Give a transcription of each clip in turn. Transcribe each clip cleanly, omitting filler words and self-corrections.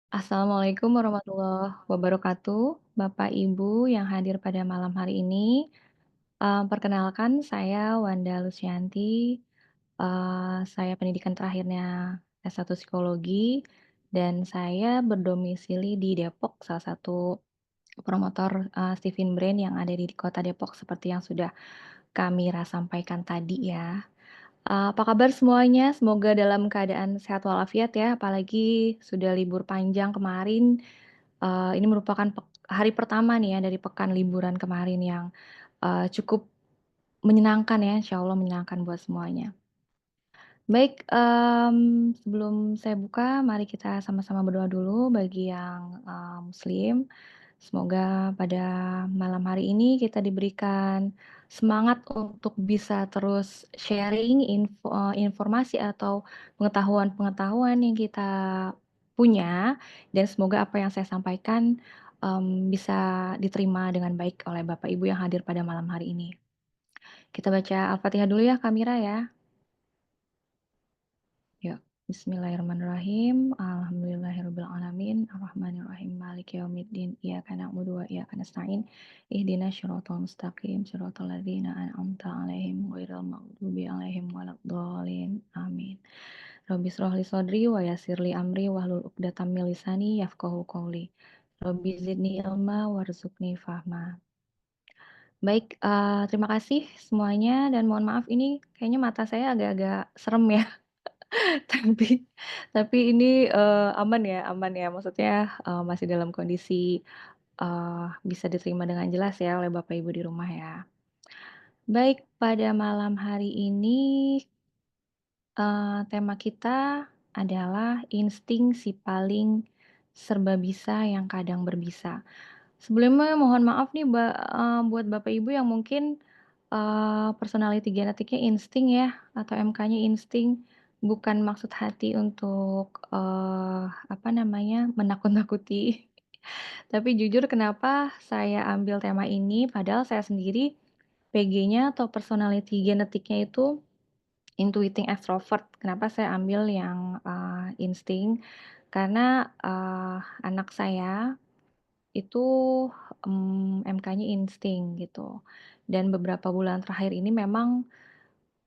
Assalamualaikum warahmatullahi wabarakatuh, Bapak Ibu yang hadir pada malam hari ini. Perkenalkan saya Wanda Lucianti, saya pendidikan terakhirnya S1 Psikologi dan saya berdomisili di Depok, salah satu promotor, Stephen Brand yang ada di kota Depok seperti yang sudah Kamira sampaikan tadi ya. Apa kabar semuanya? Semoga dalam keadaan sehat walafiat ya, apalagi sudah libur panjang kemarin. Ini merupakan hari pertama nih ya dari pekan liburan kemarin yang, cukup menyenangkan ya, insyaallah menyenangkan buat semuanya. Baik, sebelum saya buka, mari kita sama-sama berdoa dulu bagi yang, muslim. Semoga pada malam hari ini kita diberikan semangat untuk bisa terus sharing informasi atau pengetahuan-pengetahuan yang kita punya, dan semoga apa yang saya sampaikan, bisa diterima dengan baik oleh Bapak Ibu yang hadir pada malam hari ini. Kita baca Al-Fatihah dulu ya, Kamira ya. Ya, bismillahirrahmanirrahim. Alhamdulillahirrabbil arrahmanirrahim, maliki yaumiddin, iyyaka na'budu wa iyyaka nasta'in, ihdinas siratal mustaqim, siratal ladzina an'amta 'alaihim ghairil maghdubi 'alaihim waladdallin. Amin. Rabbi shrah li shodri wa yassir li amri wahlul 'uqdatam min lisani yafqahu qawli. Rabbi zidni ilma warzuqni fahma. Baik, terima kasih semuanya dan mohon maaf ini kayaknya mata saya agak-agak serem ya. Tapi tapi ini, aman ya, maksudnya, masih dalam kondisi, bisa diterima dengan jelas ya oleh Bapak Ibu di rumah ya. Baik, pada malam hari ini, tema kita adalah insting si paling serba bisa yang kadang berbisa. Sebelumnya mohon maaf nih buat Bapak Ibu yang mungkin, personality genetiknya insting ya, atau MK-nya insting, bukan maksud hati untuk, apa namanya, menakut-nakuti. Tapi jujur kenapa saya ambil tema ini, padahal saya sendiri PG-nya atau personality genetiknya itu intuiting extrovert. Kenapa saya ambil yang, insting, karena, anak saya itu, MK-nya insting gitu. Dan beberapa bulan terakhir ini memang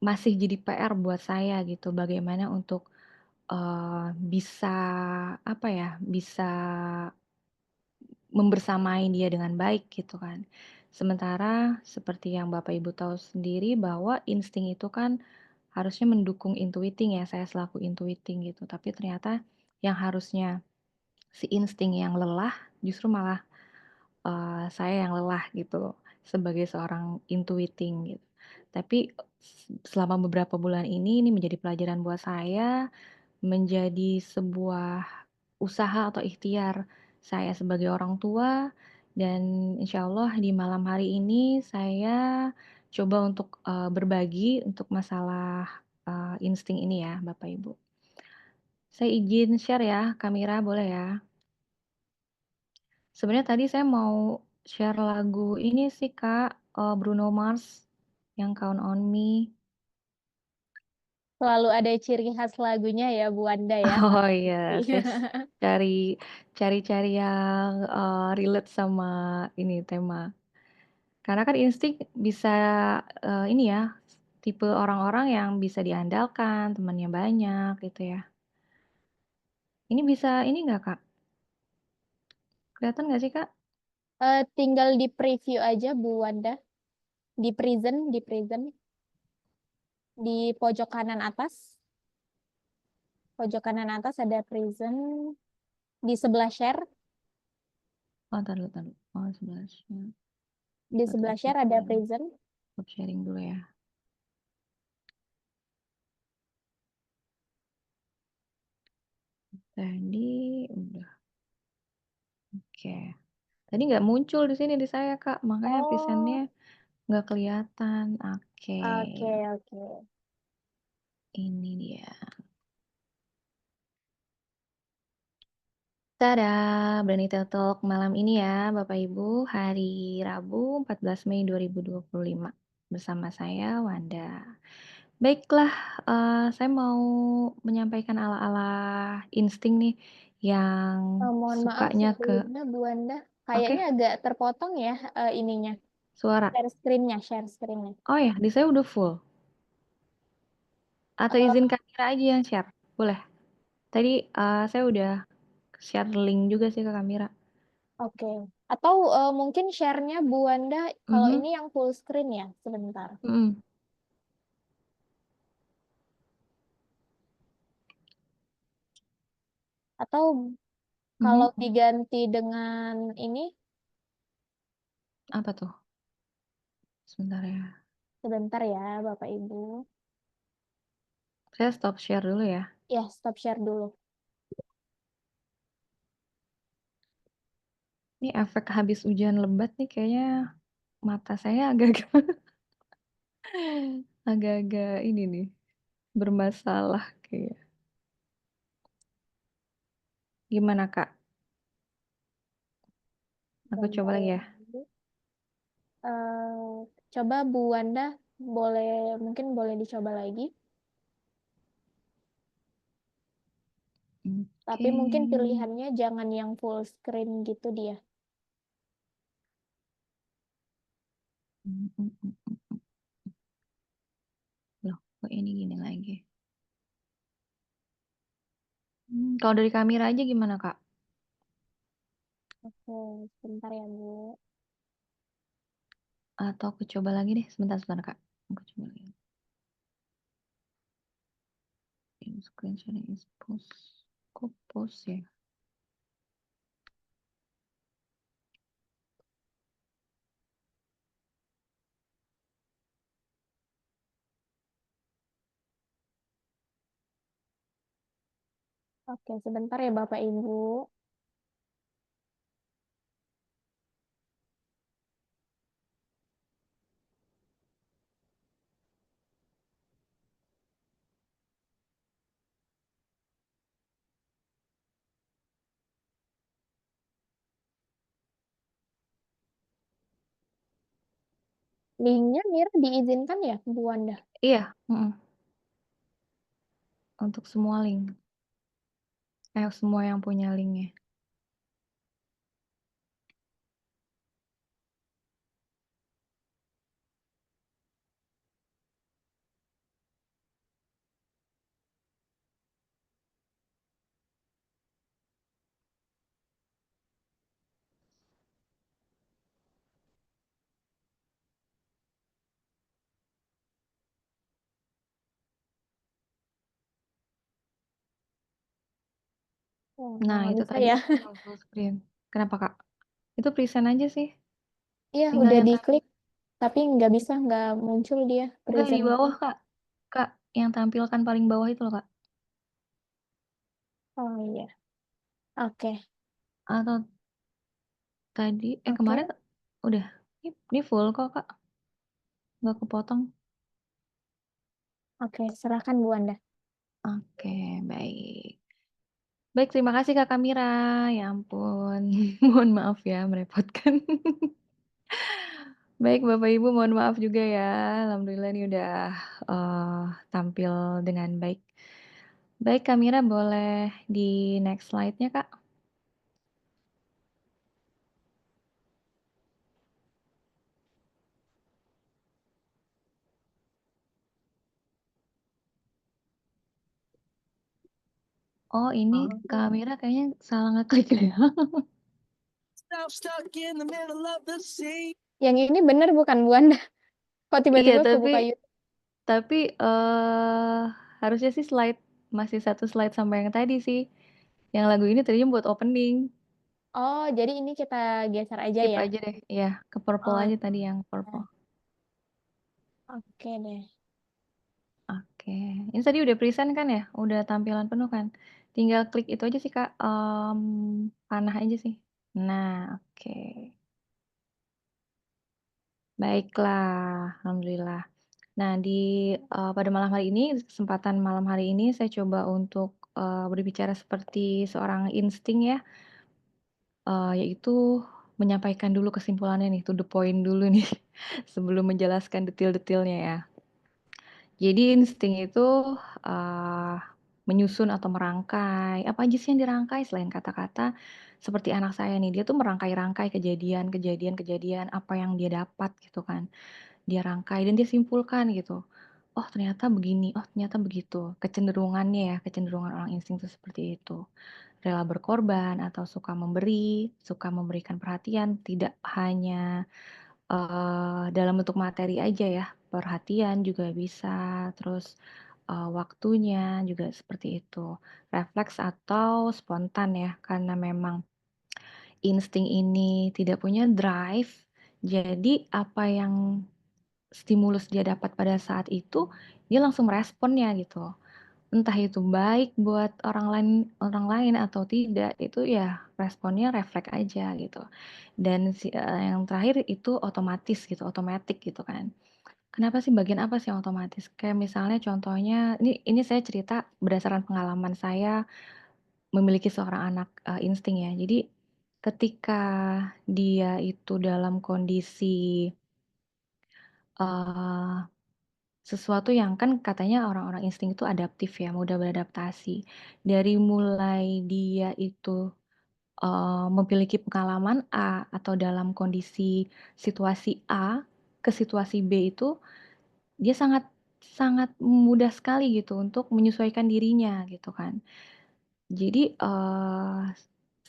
masih jadi PR buat saya gitu, bagaimana untuk, bisa, apa ya, bisa membersamai dia dengan baik gitu kan. Sementara seperti yang Bapak Ibu tahu sendiri bahwa insting itu kan harusnya mendukung intuiting ya, saya selaku intuiting gitu, tapi ternyata yang harusnya si insting yang lelah, justru malah saya yang lelah gitu, sebagai seorang intuiting gitu. Tapi, selama beberapa bulan ini menjadi pelajaran buat saya, menjadi sebuah usaha atau ikhtiar saya sebagai orang tua, dan insya Allah di malam hari ini saya coba untuk, berbagi untuk masalah, insting ini ya, Bapak Ibu. Saya izin share ya, Kamira boleh ya? Sebenarnya tadi saya mau share lagu ini sih Kak, Bruno Mars yang Count on Me. Selalu ada ciri khas lagunya ya, Bu Wanda ya, Oh Kak iya, Insting. saya cari cari yang, relate sama ini tema. Karena kan insting bisa, ini ya, tipe orang-orang yang bisa diandalkan, temannya banyak gitu ya. Ini bisa ini nggak Kak, kelihatan nggak sih Kak? Tinggal di-preview aja Bu Wanda, di present, di pojok kanan atas, pojok kanan atas ada present, di sebelah share, Oh entar dulu, oh sebelah sini, di atau sebelah stop share ada sharing, present. stop sharing dulu ya. Tadi udah, oke. Tadi nggak muncul di sini di saya, Kak, makanya Oh, present-nya nggak kelihatan. Oke, oke oke. ini dia. Tada, Berani Talk malam ini ya, Bapak Ibu, hari Rabu 14 Mei 2025 bersama saya Wanda. Baiklah, saya mau menyampaikan ala-ala insting nih, yang Mohon maaf sukanya ke sebelumnya Bu Wanda, oke, kayaknya agak terpotong ya ininya, suara. share screen-nya. Oh ya, di saya udah full. Atau izin Eh, Kamira aja yang share? Boleh? Tadi saya udah share link juga sih ke Kamira. oke. Atau mungkin share-nya Bu Wanda kalau Mhm, ini yang full screen ya, sebentar. mhm, Atau mhm. kalau diganti dengan ini, Apa tuh? Sebentar ya. sebentar ya Bapak Ibu. Saya stop share dulu ya. Ya, stop share dulu. Ini efek habis hujan lebat nih kayaknya mata saya agak-agak agak-agak ini nih, bermasalah kayak. Gimana, Kak? Aku coba Sebentar lagi ya ya. Bu. Coba Bu Wanda boleh mungkin boleh dicoba lagi. Tapi Oke. mungkin pilihannya jangan yang full screen gitu dia. Mhm, mhm. Loh, kok ini gini lagi? Kalau dari kamera aja gimana, Kak? Oke, sebentar ya Bu. Atau aku coba lagi deh, sebentar sebentar, Kak. Aku coba lagi. In screen sharing is post. Kok post ya? Oke, sebentar ya Bapak Ibu. Linknya Mira diizinkan ya Bu Wanda? Iya, mhm, untuk semua link. Semua yang punya linknya. Oh, Nah, nggak itu bisa tadi ya. yang full screen. Kenapa, Kak? Itu present aja sih, Iya, tinggal udah yang diklik, tapi nggak bisa, nggak muncul dia enggak yang di presentnya. bawah, Kak. Kak, yang tampilkan paling bawah itu loh, Kak. Oh iya, oke, Atau tadi kemarin oke, udah, ini full kok, Kak, nggak kepotong. oke, serahkan Bu Wanda. Oke, baik. Baik, terima kasih Kakak Mira, ya ampun, mohon maaf ya merepotkan. Baik Bapak Ibu mohon maaf juga ya, alhamdulillah ini udah, tampil dengan baik. Baik Kak Mira boleh di next slide-nya Kak. Oh ini Oh. Kak Mira kayaknya salah ngeklik ya. Yang ini bener bukan Bu Wanda? Kok Iya tiba-tiba tapi kebuka YouTube? tapi, harusnya sih masih satu slide sama yang tadi sih, yang lagu ini tadinya buat opening. Oh, jadi ini kita geser aja Skip ya? aja deh, iya, ke purple Oh, aja tadi yang purple. ya. Oke deh. Oke, ini tadi udah present kan ya? Udah tampilan penuh kan? Tinggal klik itu aja sih Kak, panah aja sih. Nah, oke. Baiklah, alhamdulillah. Nah pada malam hari ini, kesempatan malam hari ini saya coba untuk, berbicara seperti seorang insting ya, yaitu menyampaikan dulu kesimpulannya nih, to the point dulu nih, sebelum menjelaskan detail-detailnya ya. Jadi insting itu, eee menyusun atau merangkai, apa aja sih yang dirangkai selain kata-kata, seperti anak saya nih, dia tuh merangkai-rangkai kejadian apa yang dia dapat gitu kan. Dia rangkai dan dia simpulkan gitu. Oh ternyata begini, oh ternyata begitu. Kecenderungannya ya, kecenderungan orang insting itu seperti itu. Rela berkorban atau suka memberi, suka memberikan perhatian, tidak hanya, dalam bentuk materi aja ya, perhatian juga bisa, terus, waktunya juga seperti itu. Refleks atau spontan ya, karena memang insting ini tidak punya drive, jadi apa yang stimulus dia dapat pada saat itu, dia langsung meresponnya gitu. Entah itu baik buat orang lain atau tidak, itu ya responnya refleks aja gitu. Dan yang terakhir itu otomatis gitu, otomatik gitu kan. Kenapa sih bagian apa sih yang otomatis? Kayak misalnya contohnya, ini saya cerita berdasarkan pengalaman saya memiliki seorang anak, insting ya. Jadi ketika dia itu dalam kondisi, eee sesuatu yang kan katanya orang-orang insting itu adaptif ya, mudah beradaptasi. Dari mulai dia itu, memiliki pengalaman A atau dalam kondisi situasi A ke situasi B itu, dia sangat sangat mudah sekali gitu untuk menyesuaikan dirinya gitu kan. Jadi,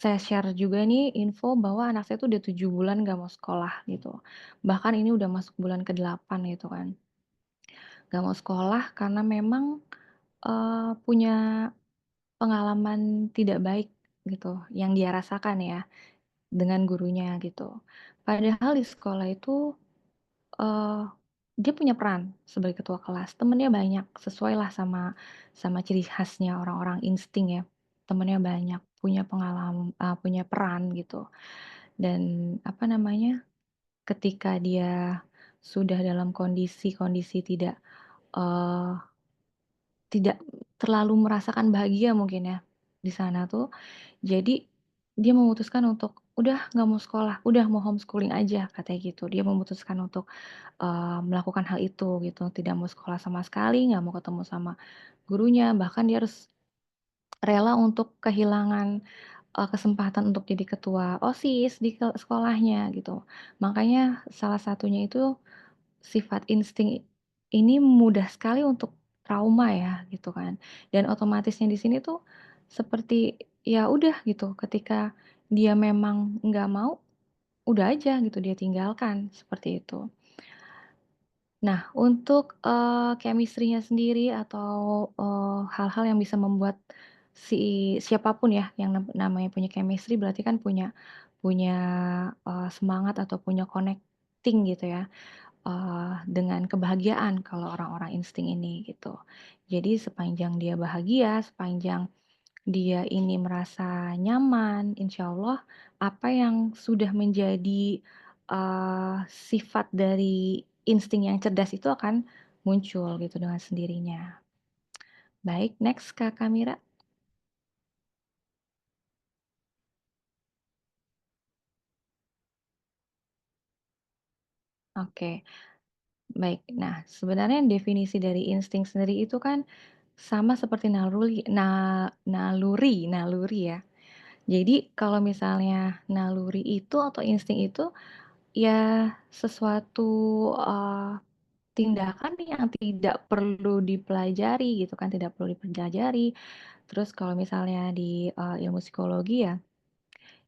saya share juga nih info bahwa anak saya tuh udah 7 bulan nggak mau sekolah gitu. Bahkan ini udah masuk bulan ke-8 gitu kan. Nggak mau sekolah karena memang punya pengalaman tidak baik gitu, yang dia rasakan ya, dengan gurunya gitu. Padahal di sekolah itu, eee, dia punya peran sebagai ketua kelas, temennya banyak, sesuailah sama ciri khasnya orang-orang insting ya, temennya banyak, punya peran gitu. Dan apa namanya, ketika dia sudah dalam kondisi-kondisi eee tidak terlalu merasakan bahagia mungkin ya, di sana tuh. Jadi, dia memutuskan untuk, "Udah nggak mau sekolah, udah mau homeschooling aja," katanya gitu. Dia memutuskan untuk, melakukan hal itu gitu, tidak mau sekolah sama sekali, nggak mau ketemu sama gurunya, bahkan dia harus rela untuk kehilangan, kesempatan untuk jadi ketua OSIS di sekolahnya gitu. Makanya salah satunya itu sifat insting ini mudah sekali untuk trauma ya, gitu kan. Dan otomatisnya di sini tuh seperti, ya udah gitu, ketika dia memang nggak mau, udah aja gitu dia tinggalkan, seperti itu. Nah, untuk, chemistry-nya sendiri atau, hal-hal yang bisa membuat siapapun ya yang namanya punya chemistry berarti kan punya punya, semangat atau punya connecting gitu ya. Dengan kebahagiaan kalau orang-orang insting ini gitu. Jadi sepanjang dia bahagia, sepanjang dia ini merasa nyaman, insya Allah apa yang sudah menjadi, sifat dari insting yang cerdas itu akan muncul gitu dengan sendirinya. Baik, next Kak Kamira. Oke, baik. Nah, sebenarnya definisi dari insting sendiri itu kan sama seperti naluri ya. Jadi kalau misalnya naluri itu atau insting itu, ya sesuatu, tindakan yang tidak perlu dipelajari gitu kan, tidak perlu dipelajari. Terus kalau misalnya di, ilmu psikologi ya,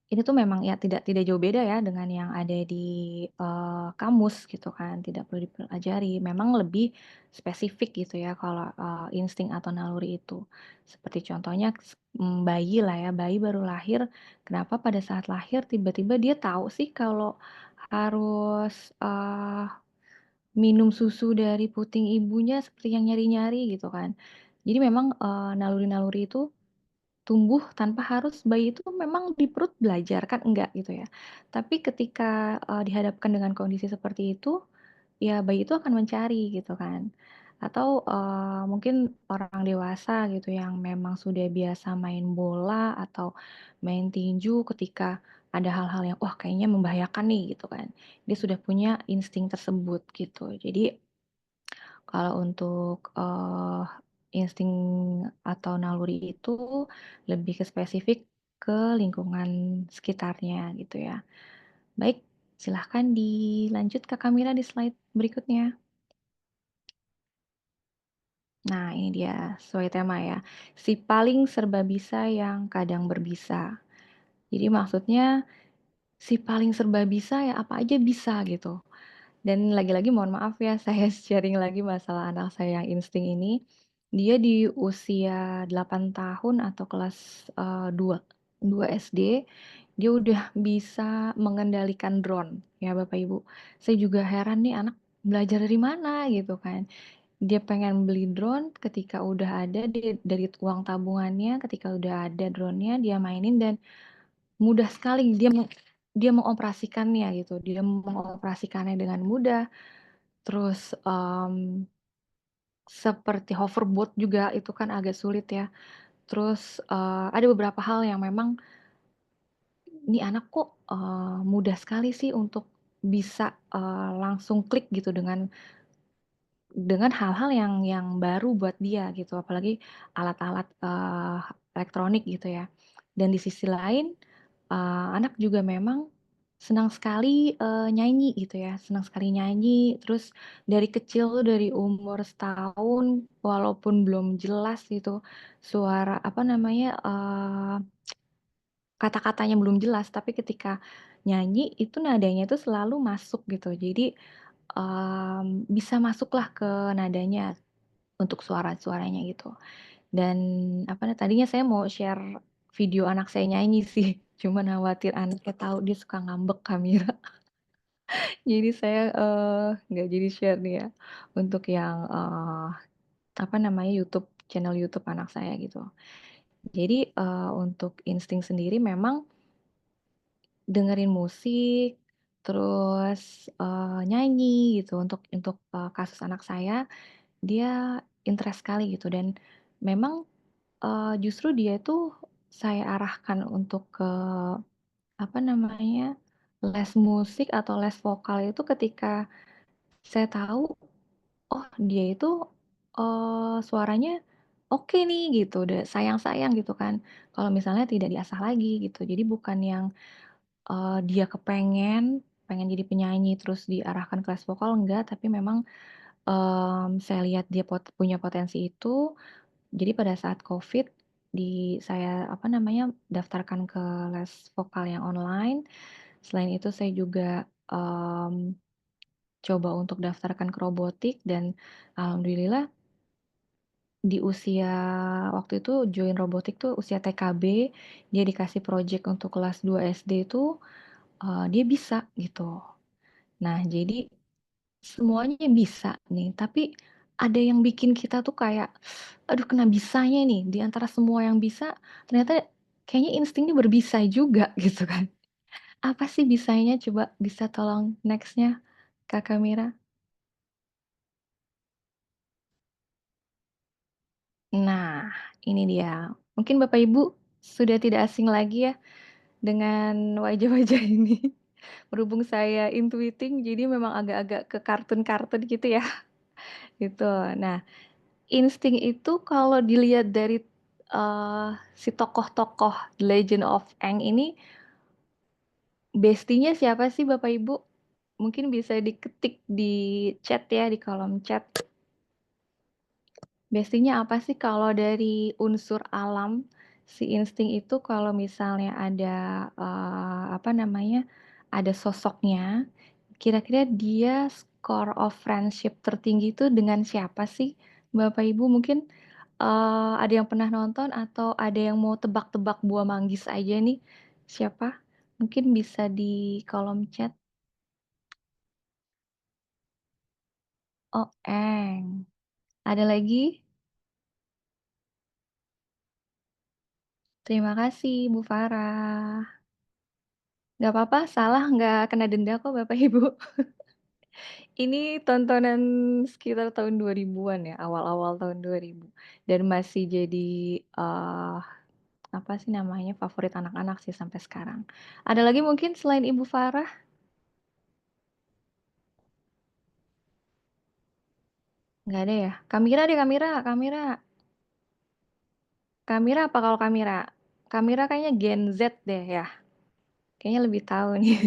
ini tuh memang ya tidak tidak jauh beda ya dengan yang ada di, kamus gitu kan, tidak perlu dipelajari. Memang lebih spesifik gitu ya kalau, insting atau naluri itu. Seperti contohnya bayi lah ya, bayi baru lahir, kenapa pada saat lahir tiba-tiba dia tahu sih kalau harus, minum susu dari puting ibunya seperti yang nyari-nyari gitu kan. Jadi memang, naluri-naluri itu tumbuh tanpa harus bayi itu memang di perut belajar, kan enggak gitu ya. Tapi ketika, dihadapkan dengan kondisi seperti itu, ya bayi itu akan mencari gitu kan. Atau, mungkin orang dewasa gitu yang memang sudah biasa main bola atau main tinju ketika ada hal-hal yang, wah kayaknya membahayakan nih gitu kan. Dia sudah punya insting tersebut gitu. Jadi kalau untuk, insting atau naluri itu lebih ke spesifik ke lingkungan sekitarnya gitu ya. Baik, silahkan dilanjut Kakak Mira di slide berikutnya. Nah, ini dia sesuai tema ya. Si paling serba bisa yang kadang berbisa. Jadi maksudnya si paling serba bisa ya apa aja bisa gitu. Dan lagi-lagi mohon maaf ya, saya sharing lagi masalah anak saya yang insting ini. Dia di usia 8 tahun atau kelas, 2 SD, dia udah bisa mengendalikan drone ya Bapak Ibu. Saya juga heran nih anak belajar dari mana gitu kan. Dia pengen beli drone ketika udah ada dari uang tabungannya, ketika udah ada drone-nya dia mainin dan mudah sekali dia mengoperasikannya gitu, dia mengoperasikannya dengan mudah. Terus, seperti hoverboard juga itu kan agak sulit ya. Terus, ada beberapa hal yang memang, "Ini anak kok, mudah sekali sih untuk bisa, langsung klik gitu dengan hal-hal yang baru buat dia gitu, apalagi alat-alat, elektronik gitu ya. Dan di sisi lain, anak juga memang senang sekali, nyanyi gitu ya, senang sekali nyanyi, terus dari kecil tuh dari umur setahun walaupun belum jelas gitu suara apa namanya, kata-katanya belum jelas, tapi ketika nyanyi itu nadanya itu selalu masuk gitu. Jadi, bisa masuklah ke nadanya untuk suara-suaranya gitu. Dan apa tadinya saya mau share video anak saya nyanyi sih, cuman khawatir anaknya tahu dia suka ngambek Kamira. Jadi saya, nggak jadi share nih ya, untuk yang, apa namanya, channel YouTube anak saya gitu. Jadi, untuk insting sendiri memang dengerin musik, terus, nyanyi gitu untuk, kasus anak saya, dia interest sekali gitu dan memang, justru dia tuh saya arahkan untuk ke, apa namanya, les musik atau les vokal itu ketika saya tahu, oh dia itu, suaranya oke nih gitu, udah sayang-sayang gitu kan, kalau misalnya tidak diasah lagi gitu. Jadi bukan yang dia pengen jadi penyanyi terus diarahkan kelas vokal enggak, tapi memang, saya lihat dia punya potensi itu, jadi pada saat Covid saya, apa namanya, daftarkan ke les vokal yang online. Selain itu saya juga, coba untuk daftarkan ke robotik dan alhamdulillah di usia waktu itu join robotik tuh usia TKB, dia dikasih project untuk kelas 2 SD itu, dia bisa gitu. Nah, jadi semuanya bisa nih, tapi ada yang bikin kita tuh kayak, "Aduh kena bisanya nih," di antara semua yang bisa, ternyata kayaknya instingnya berbisa juga gitu kan. Apa sih bisanya coba bisa tolong next-nya Kakak Mira? Nah, ini dia. Mungkin Bapak Ibu sudah tidak asing lagi ya dengan wajah-wajah ini. Berhubung saya intuiting jadi memang agak-agak ke kartun-kartun gitu ya, gitu. Nah, insting itu kalau dilihat dari, si tokoh-tokoh The Legend of Aang ini, bestinya siapa sih Bapak Ibu? Mungkin bisa diketik di chat ya, di kolom chat. Bestinya apa sih kalau dari unsur alam, si insting itu kalau misalnya ada, apa namanya, ada sosoknya, kira-kira dia score of friendship tertinggi itu dengan siapa sih, Bapak Ibu? Mungkin, ada yang pernah nonton atau ada yang mau tebak-tebak Buah Manggis aja nih, siapa? Mungkin bisa di kolom chat. Oh, Eng. Ada lagi? Terima kasih, Bu Farah. Nggak apa-apa, salah nggak kena denda kok Bapak Ibu. Ini tontonan sekitar tahun 2000-an ya, awal-awal tahun 2000 dan masih jadi, apa sih namanya, favorit anak-anak sih sampai sekarang. Ada lagi mungkin selain Ibu Farah? Nggak ada ya? Kamira deh, Kamira Kamira. Kamira apa kalau Kamira? Kamira kayaknya Gen Z deh ya. Kayaknya lebih tahu nih.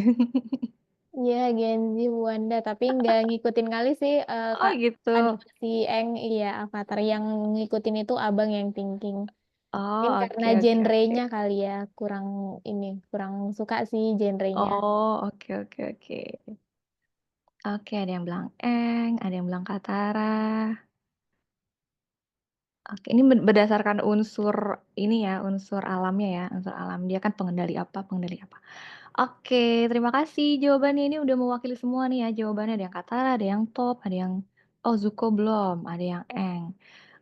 Iya, Gen Z Wanda, tapi nggak ngikutin kali sih, Oh Kak. gitu. Animasi Eng, iya, Avatar yang ngikutin itu Abang yang Thinking. Mungkin Oh, karena oke oke oke. genrenya kali ya, kurang ini, kurang suka sih genrenya. Oh, oke oke oke. Oke, ada yang bilang Eng, ada yang bilang Katara. Oke, ini berdasarkan unsur ini ya, unsur alamnya ya, unsur alam. Dia kan pengendali apa pengendali apa. Oke, terima kasih jawabannya, ini udah mewakili semua nih ya jawabannya. Ada yang Katara, ada yang Top, ada yang oh Zuko belum, ada yang Eng.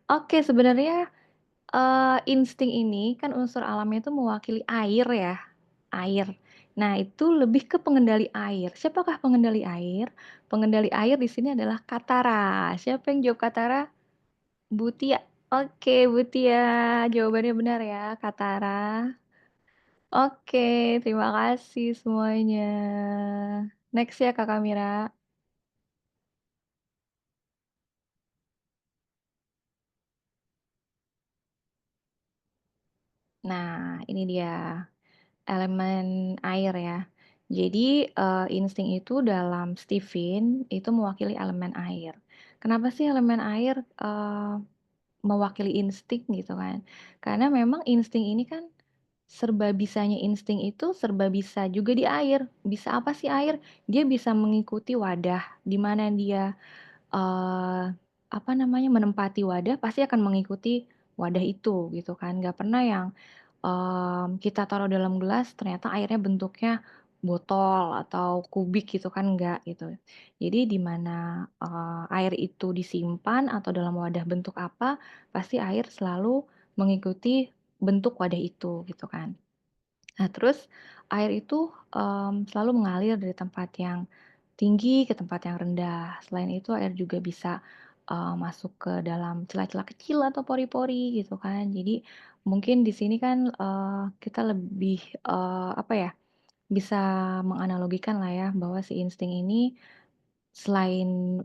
Oke, sebenarnya, insting ini kan unsur alamnya itu mewakili air ya, air. Nah, itu lebih ke pengendali air. Siapakah pengendali air? Pengendali air di sini adalah Katara. Siapa yang jawab Katara? Bu Tia. Oke, Bu Tia, jawabannya benar ya, Katara. Oke, terima kasih semuanya. Next ya, Kakak Mira. Nah, ini dia, elemen air ya. Jadi, insting itu dalam Stephen, itu mewakili elemen air. Kenapa sih elemen air, mewakili insting gitu kan? Karena memang insting ini kan serba bisanya insting itu serba bisa juga di air. Bisa apa sih air? Dia bisa mengikuti wadah di mana dia eee, apa namanya, menempati wadah pasti akan mengikuti wadah itu gitu kan. Nggak pernah yang, kita taruh dalam gelas ternyata airnya bentuknya botol atau kubik gitu kan, enggak gitu. Jadi di mana, air itu disimpan atau dalam wadah bentuk apa, pasti air selalu mengikuti bentuk wadah itu gitu kan. Nah, terus air itu, selalu mengalir dari tempat yang tinggi ke tempat yang rendah. Selain itu air juga bisa, masuk ke dalam celah-celah kecil atau pori-pori gitu kan. Jadi mungkin di sini kan, kita lebih, apa ya, bisa menganalogikan lah ya bahwa si insting ini selain,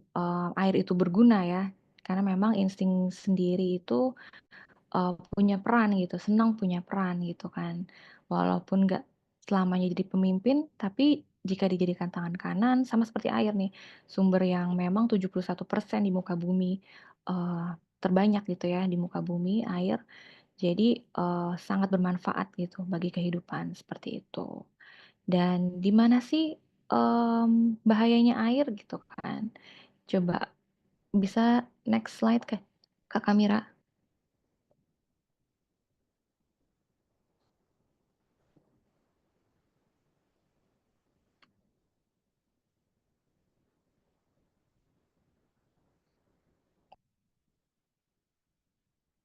air itu berguna ya, karena memang insting sendiri itu punya peran gitu, senang punya peran gitu kan. Walaupun nggak selamanya jadi pemimpin, tapi jika dijadikan tangan kanan sama seperti air nih, sumber yang memang 71% di muka bumi, eee, terbanyak gitu ya di muka bumi, air. Jadi, sangat bermanfaat gitu bagi kehidupan, seperti itu. Dan di mana sih, bahayanya air gitu kan. Coba bisa next slide Kak Kamira,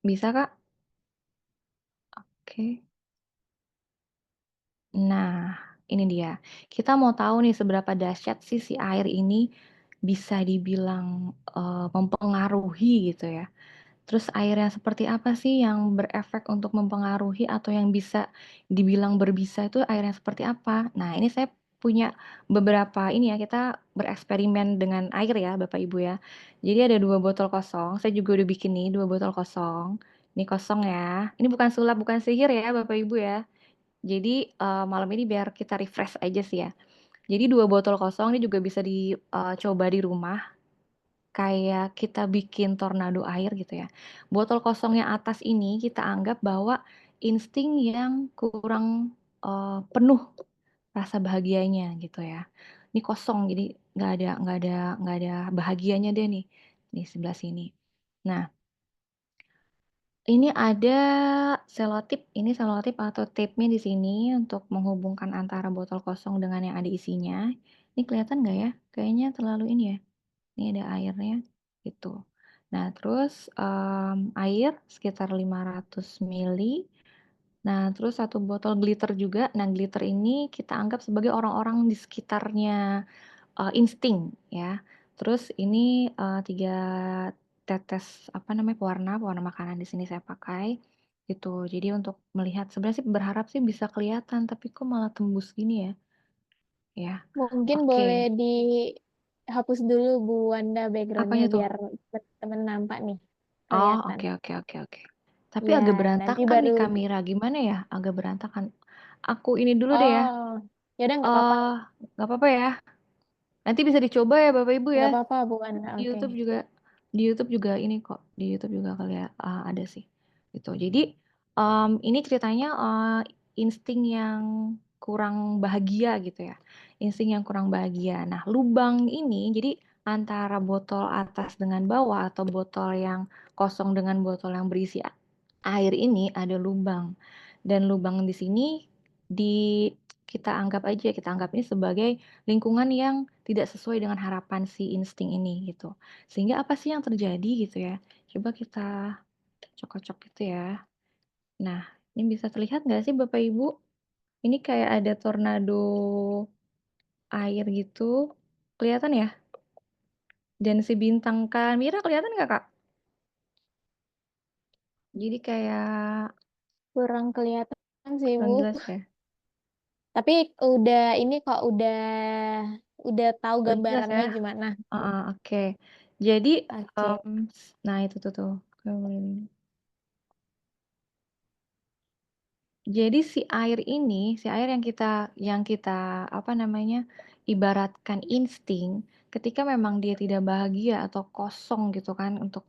bisa Kak? Oke. Nah, ini dia. Kita mau tahu nih seberapa dahsyat sih si air ini bisa dibilang, mempengaruhi gitu ya. Terus air yang seperti apa sih yang berefek untuk mempengaruhi atau yang bisa dibilang berbisa itu air yang seperti apa? Nah, ini saya punya beberapa ini ya, kita bereksperimen dengan air ya, Bapak Ibu ya. Jadi ada 2 botol kosong, saya juga udah bikin nih 2 botol kosong. Ini kosong ya, ini bukan sulap, bukan sihir ya Bapak Ibu ya. Jadi, malam ini biar kita refresh aja sih ya. Jadi 2 botol kosong ini juga bisa coba di rumah, kayak kita bikin tornado air gitu ya. Botol kosong yang atas ini kita anggap bahwa insting yang kurang, penuh rasa bahagianya gitu ya. Ini kosong jadi nggak ada bahagianya deh nih, di sebelah sini. Nah, ini ada selotip, ini selotip atau tape-nya di sini untuk menghubungkan antara botol kosong dengan yang ada isinya. Ini kelihatan nggak ya? Kayaknya terlalu ini ya, ini ada airnya, gitu. Nah terus, air sekitar 500 mili. Nah terus satu botol glitter juga. Nah glitter ini kita anggap sebagai orang-orang di sekitarnya insting ya. Terus ini, 3 tetes, apa namanya, pewarna makanan di sini saya pakai, gitu. Jadi untuk melihat sebenarnya sih berharap sih bisa kelihatan, tapi kok malah tembus gini ya, ya. Mungkin boleh Oke, dihapus dulu Bu Wanda backgroundnya apanya tuh? biar teman-teman nampak nih Oh, kelihatan. oke oke oke oke. Tapi Iya, agak nanti berantakan baru nih kamera, gimana ya? Agak berantakan. Aku ini dulu deh ya, oh, ya udah nggak apa-apa eee, nggak apa-apa ya? Nanti bisa dicoba ya Bapak Ibu ya? nggak apa-apa Bu Wanda, Di oke. YouTube juga di YouTube juga ini kok, di YouTube juga ada sih, gitu. Jadi, ini ceritanya, insting yang kurang bahagia gitu ya, insting yang kurang bahagia. Nah, lubang ini jadi antara botol atas dengan bawah atau botol yang kosong dengan botol yang berisi air ini ada lubang, dan lubang di sini di kita anggap ini sebagai lingkungan yang tidak sesuai dengan harapan si insting ini gitu. Sehingga apa sih yang terjadi gitu ya, coba kita cocok-cocok gitu ya. Nah, ini bisa terlihat nggak sih Bapak Ibu? Ini kayak ada tornado air gitu, kelihatan ya? Dan si bintang kamera kelihatan nggak, Kak? Jadi kayak Kurang kelihatan sih kurang Bu, jelas ya? tapi udah ini kok, udah tahu Udah jelas gambarannya ya? gimana. Heeh, oke. Jadi, Oke. nah itu tuh. Jadi si air yang kita, apa namanya, ibaratkan insting, ketika memang dia tidak bahagia atau kosong gitu kan untuk,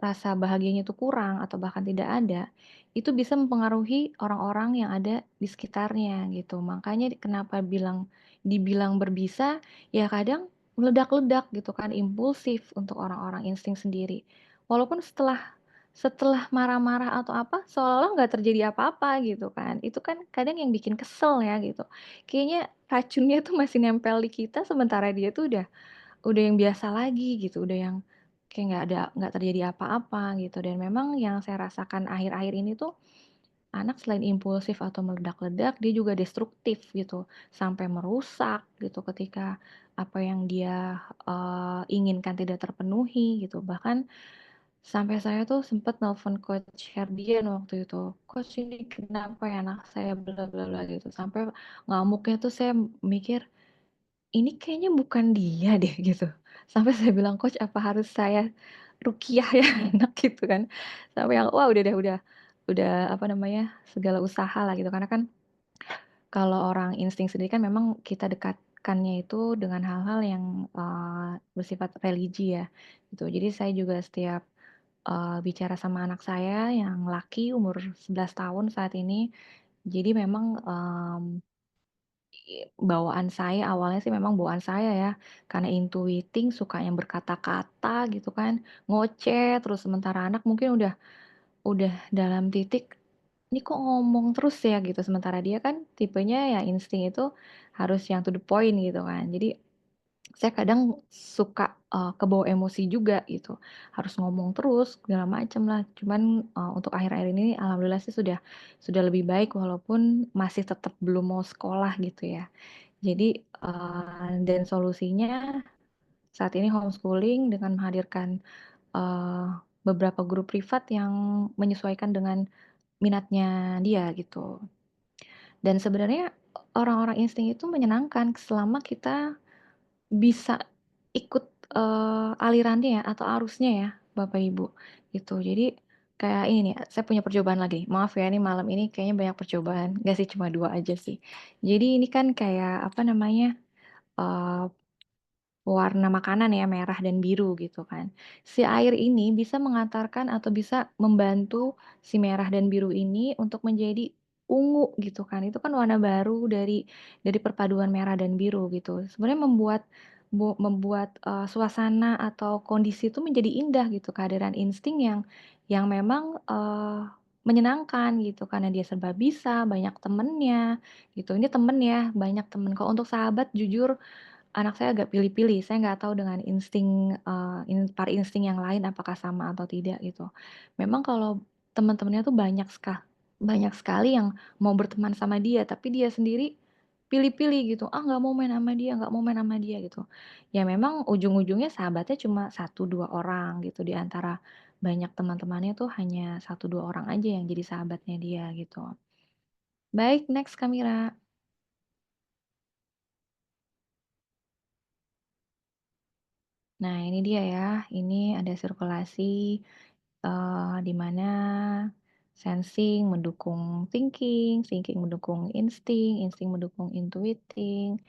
rasa bahagianya itu kurang atau bahkan tidak ada, itu bisa mempengaruhi orang-orang yang ada di sekitarnya gitu. Makanya kenapa dibilang berbisa, ya kadang meledak-ledak gitu kan, impulsif untuk orang-orang insting sendiri. Walaupun setelah marah-marah atau apa, seolah-olah nggak terjadi apa-apa gitu kan. Itu kan kadang yang bikin kesel ya gitu. Kayaknya racunnya tuh masih nempel di kita sementara dia tuh udah yang biasa lagi gitu, udah yang kayak nggak terjadi apa-apa gitu. Dan memang yang saya rasakan akhir-akhir ini tuh, anak selain impulsif atau meledak-ledak, dia juga destruktif gitu, sampai merusak gitu ketika apa yang dia, inginkan tidak terpenuhi gitu. Bahkan sampai saya tuh sempet nelpon coach Herdian waktu itu, "Coach ini kenapa ya anak saya bla bla bla," gitu. Sampai ngamuknya tuh saya mikir, "Ini kayaknya bukan dia deh," gitu. Sampai saya bilang, "Coach apa harus saya ruqyah ya anak?" Gitu kan. Sampai yang wah udah deh, udah apa namanya, segala usaha lah gitu. Karena kan kalau orang insting sendiri kan memang kita dekatkannya itu dengan hal-hal yang, bersifat religi ya, gitu. Jadi saya juga setiap, bicara sama anak saya yang laki umur 11 tahun saat ini, jadi memang, bawaan saya awalnya sih memang bawaan saya ya, karena intuiting suka yang berkata-kata gitu kan, ngoceh terus, sementara anak mungkin udah dalam titik, "Ini kok ngomong terus ya?" Gitu, sementara dia kan tipenya ya insting itu harus yang to the point gitu kan. Jadi saya kadang suka, kebawa emosi juga gitu, harus ngomong terus segala macem lah. Cuman, untuk akhir-akhir ini alhamdulillah sih sudah lebih baik walaupun masih tetap belum mau sekolah gitu ya. Jadi, dan solusinya saat ini homeschooling dengan menghadirkan, eee, beberapa guru privat yang menyesuaikan dengan minatnya dia gitu. Dan sebenarnya orang-orang insting itu menyenangkan selama kita bisa ikut, alirannya ya atau arusnya ya, Bapak Ibu, gitu. Jadi kayak ini nih, saya punya percobaan lagi, maaf ya ini malam ini kayaknya banyak percobaan, nggak sih cuma 2 aja sih. Jadi ini kan kayak apa namanya, eee warna makanan ya, merah dan biru gitu kan. Si air ini bisa mengantarkan atau bisa membantu si merah dan biru ini untuk menjadi ungu gitu kan. Itu kan warna baru dari perpaduan merah dan biru gitu. Sebenarnya membuat, suasana atau kondisi itu menjadi indah gitu, kehadiran insting yang memang, menyenangkan gitu, karena dia serba bisa, banyak temennya gitu. Ini temen ya, banyak temen. Kalau untuk sahabat jujur anak saya agak pilih-pilih, saya nggak tahu dengan insting, para insting yang lain apakah sama atau tidak gitu. Memang kalau teman-temannya tuh banyak sekali yang mau berteman sama dia, tapi dia sendiri pilih-pilih gitu, "Ah, nggak mau main sama dia nggak mau main sama dia," gitu. Ya memang ujung-ujungnya sahabatnya cuma satu 2 orang gitu, di antara banyak teman-temannya tuh hanya satu 2 orang aja yang jadi sahabatnya dia gitu. Baik, next Kamira. Nah ini dia ya, ini ada sirkulasi. di mana sensing mendukung thinking, thinking mendukung insting, insting mendukung intuiting,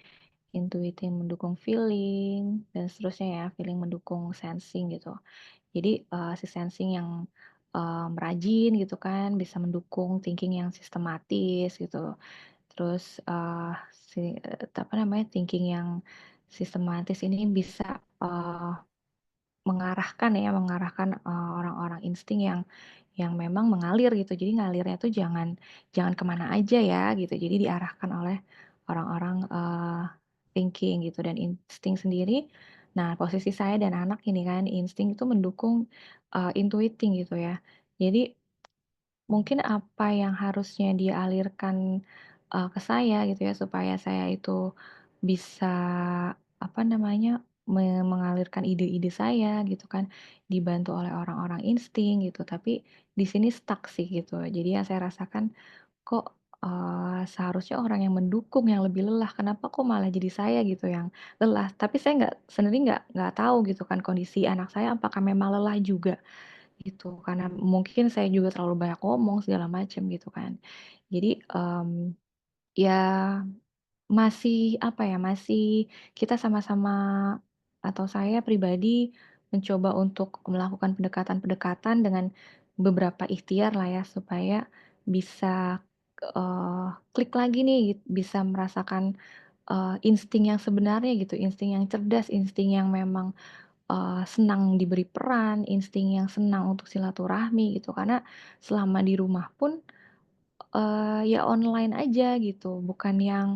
intuiting mendukung feeling, dan seterusnya ya, feeling mendukung sensing gitu. Jadi, si sensing yang, rajin gitu kan, bisa mendukung thinking yang sistematis gitu. Terus, apa namanya, thinking yang sistematis ini bisa, mengarahkan, orang-orang insting yang memang mengalir gitu. Jadi ngalirnya tuh jangan jangan kemana aja ya gitu. Jadi diarahkan oleh orang-orang, thinking gitu dan insting sendiri, nah posisi saya dan anak ini kan, insting itu mendukung, intuiting gitu ya. Jadi mungkin apa yang harusnya dia alirkan, ke saya gitu ya, supaya saya itu bisa, apa namanya, mengalirkan ide-ide saya gitu kan, dibantu oleh orang-orang insting gitu, tapi di sini stuck sih gitu. Jadi yang saya rasakan, kok, seharusnya orang yang mendukung yang lebih lelah, kenapa kok malah jadi saya gitu yang lelah. Tapi saya sebenarnya nggak tahu gitu kan kondisi anak saya apakah memang lelah juga. Gitu, karena mungkin saya juga terlalu banyak ngomong segala macam gitu kan. Jadi, ya masih apa ya, masih kita sama-sama atau saya pribadi mencoba untuk melakukan pendekatan-pendekatan dengan beberapa ikhtiar lah ya supaya bisa, klik lagi nih bisa merasakan, insting yang sebenarnya gitu, insting yang cerdas, insting yang memang senang diberi peran, insting yang senang untuk silaturahmi gitu. Karena selama di rumah pun, ya online aja gitu, bukan yang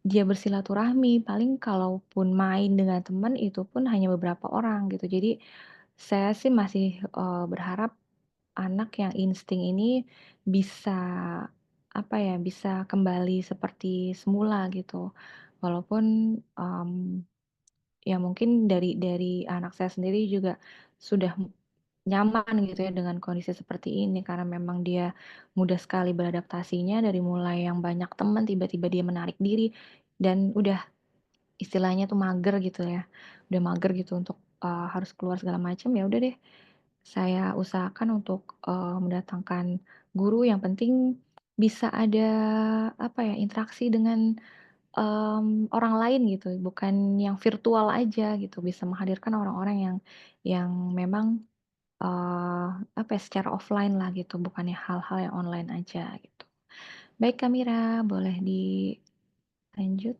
dia bersilaturahmi, paling kalaupun main dengan teman itu pun hanya beberapa orang gitu. Jadi saya sih masih, berharap anak yang insting ini bisa, apa ya, bisa kembali seperti semula gitu. Walaupun, ya mungkin dari anak saya sendiri juga sudah nyaman gitu ya dengan kondisi seperti ini karena memang dia mudah sekali beradaptasinya dari mulai yang banyak teman tiba-tiba dia menarik diri dan udah istilahnya tuh mager gitu ya, udah mager gitu untuk, harus keluar segala macam, ya udah deh saya usahakan untuk, mendatangkan guru yang penting bisa ada apa ya, interaksi dengan orang lain gitu, bukan yang virtual aja gitu, bisa menghadirkan orang-orang yang memang, apa ya, secara offline lah gitu, bukannya hal-hal yang online aja gitu. Baik Kak Mira, boleh dilanjut?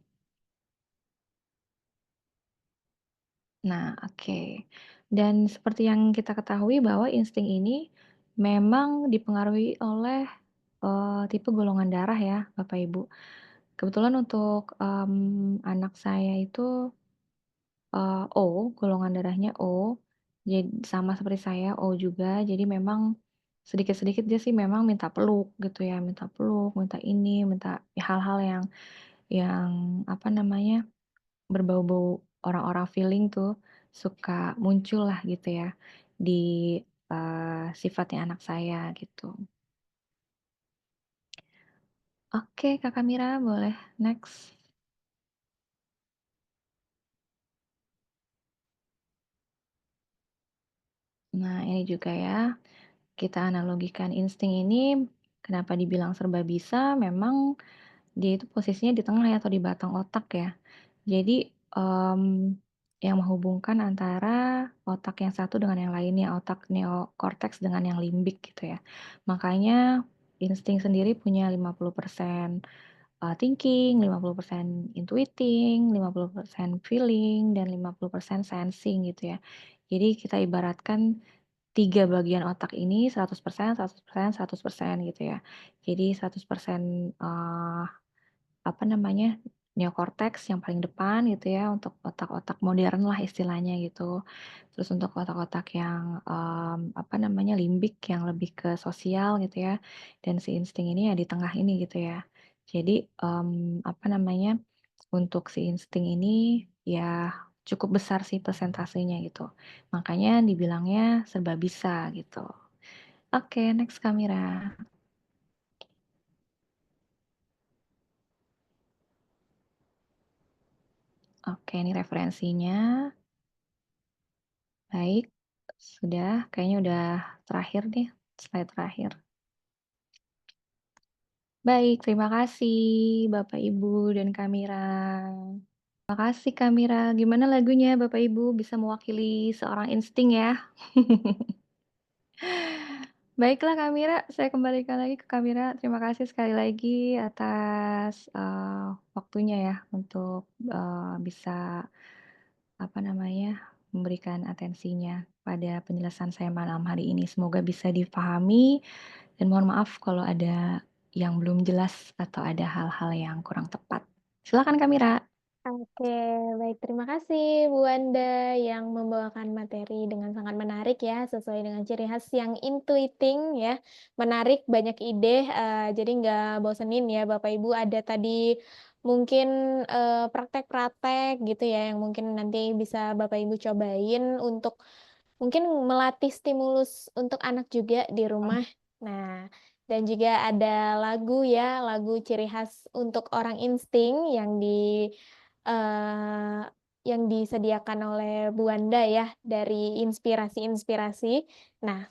Nah, oke. Dan seperti yang kita ketahui bahwa insting ini memang dipengaruhi oleh, tipe golongan darah ya, Bapak Ibu. Kebetulan untuk, anak saya itu O, golongan darahnya O, sama seperti saya O juga, jadi memang sedikit-sedikit dia sih memang minta peluk gitu ya, minta peluk, minta ini, minta hal-hal yang apa namanya, berbau-bau orang-orang feeling tuh suka muncul lah gitu ya di, sifatnya anak saya gitu. Oke Kakak Mira boleh next. Nah ini juga ya, kita analogikan insting ini kenapa dibilang serba bisa, memang dia itu posisinya di tengah ya atau di batang otak ya. Jadi, yang menghubungkan antara otak yang satu dengan yang lainnya, otak neokorteks dengan yang limbik gitu ya. Makanya insting sendiri punya 50% thinking, 50% intuiting, 50% feeling, dan 50% sensing gitu ya. Jadi kita ibaratkan 3 bagian otak ini 100%, 100%, 100% gitu ya. Jadi 100%, apa namanya, neokorteks yang paling depan gitu ya, untuk otak-otak modern lah istilahnya gitu. Terus untuk otak-otak yang, apa namanya, limbik yang lebih ke sosial gitu ya, dan si insting ini ya di tengah ini gitu ya. Jadi, apa namanya, untuk si insting ini ya cukup besar sih persentasenya gitu. Makanya dibilangnya serba bisa gitu. Oke, next kamera. Oke, ini referensinya. Baik. Sudah, kayaknya udah terakhir deh, slide terakhir. Baik, terima kasih Bapak, Ibu, dan Kamira. Makasih Kamira, gimana lagunya Bapak, Ibu, bisa mewakili seorang insting ya? Baiklah Kamira, saya kembalikan lagi ke Kamira. Terima kasih sekali lagi atas, waktunya ya untuk, bisa, apa namanya, memberikan atensinya pada penjelasan saya malam hari ini. Semoga bisa dipahami dan mohon maaf kalau ada yang belum jelas atau ada hal-hal yang kurang tepat. Silakan Kamira. Oke, baik terima kasih Bu Wanda yang membawakan materi dengan sangat menarik ya, sesuai dengan ciri khas yang intuiting ya, menarik, banyak ide, jadi nggak bosenin ya Bapak Ibu. Ada tadi mungkin, praktek-praktek gitu ya, yang mungkin nanti bisa Bapak Ibu cobain untuk mungkin melatih stimulus untuk anak juga di rumah. Nah, dan juga ada lagu ya, lagu ciri khas untuk orang insting eee, yang disediakan oleh Bu Wanda ya, dari inspirasi-inspirasi. Nah,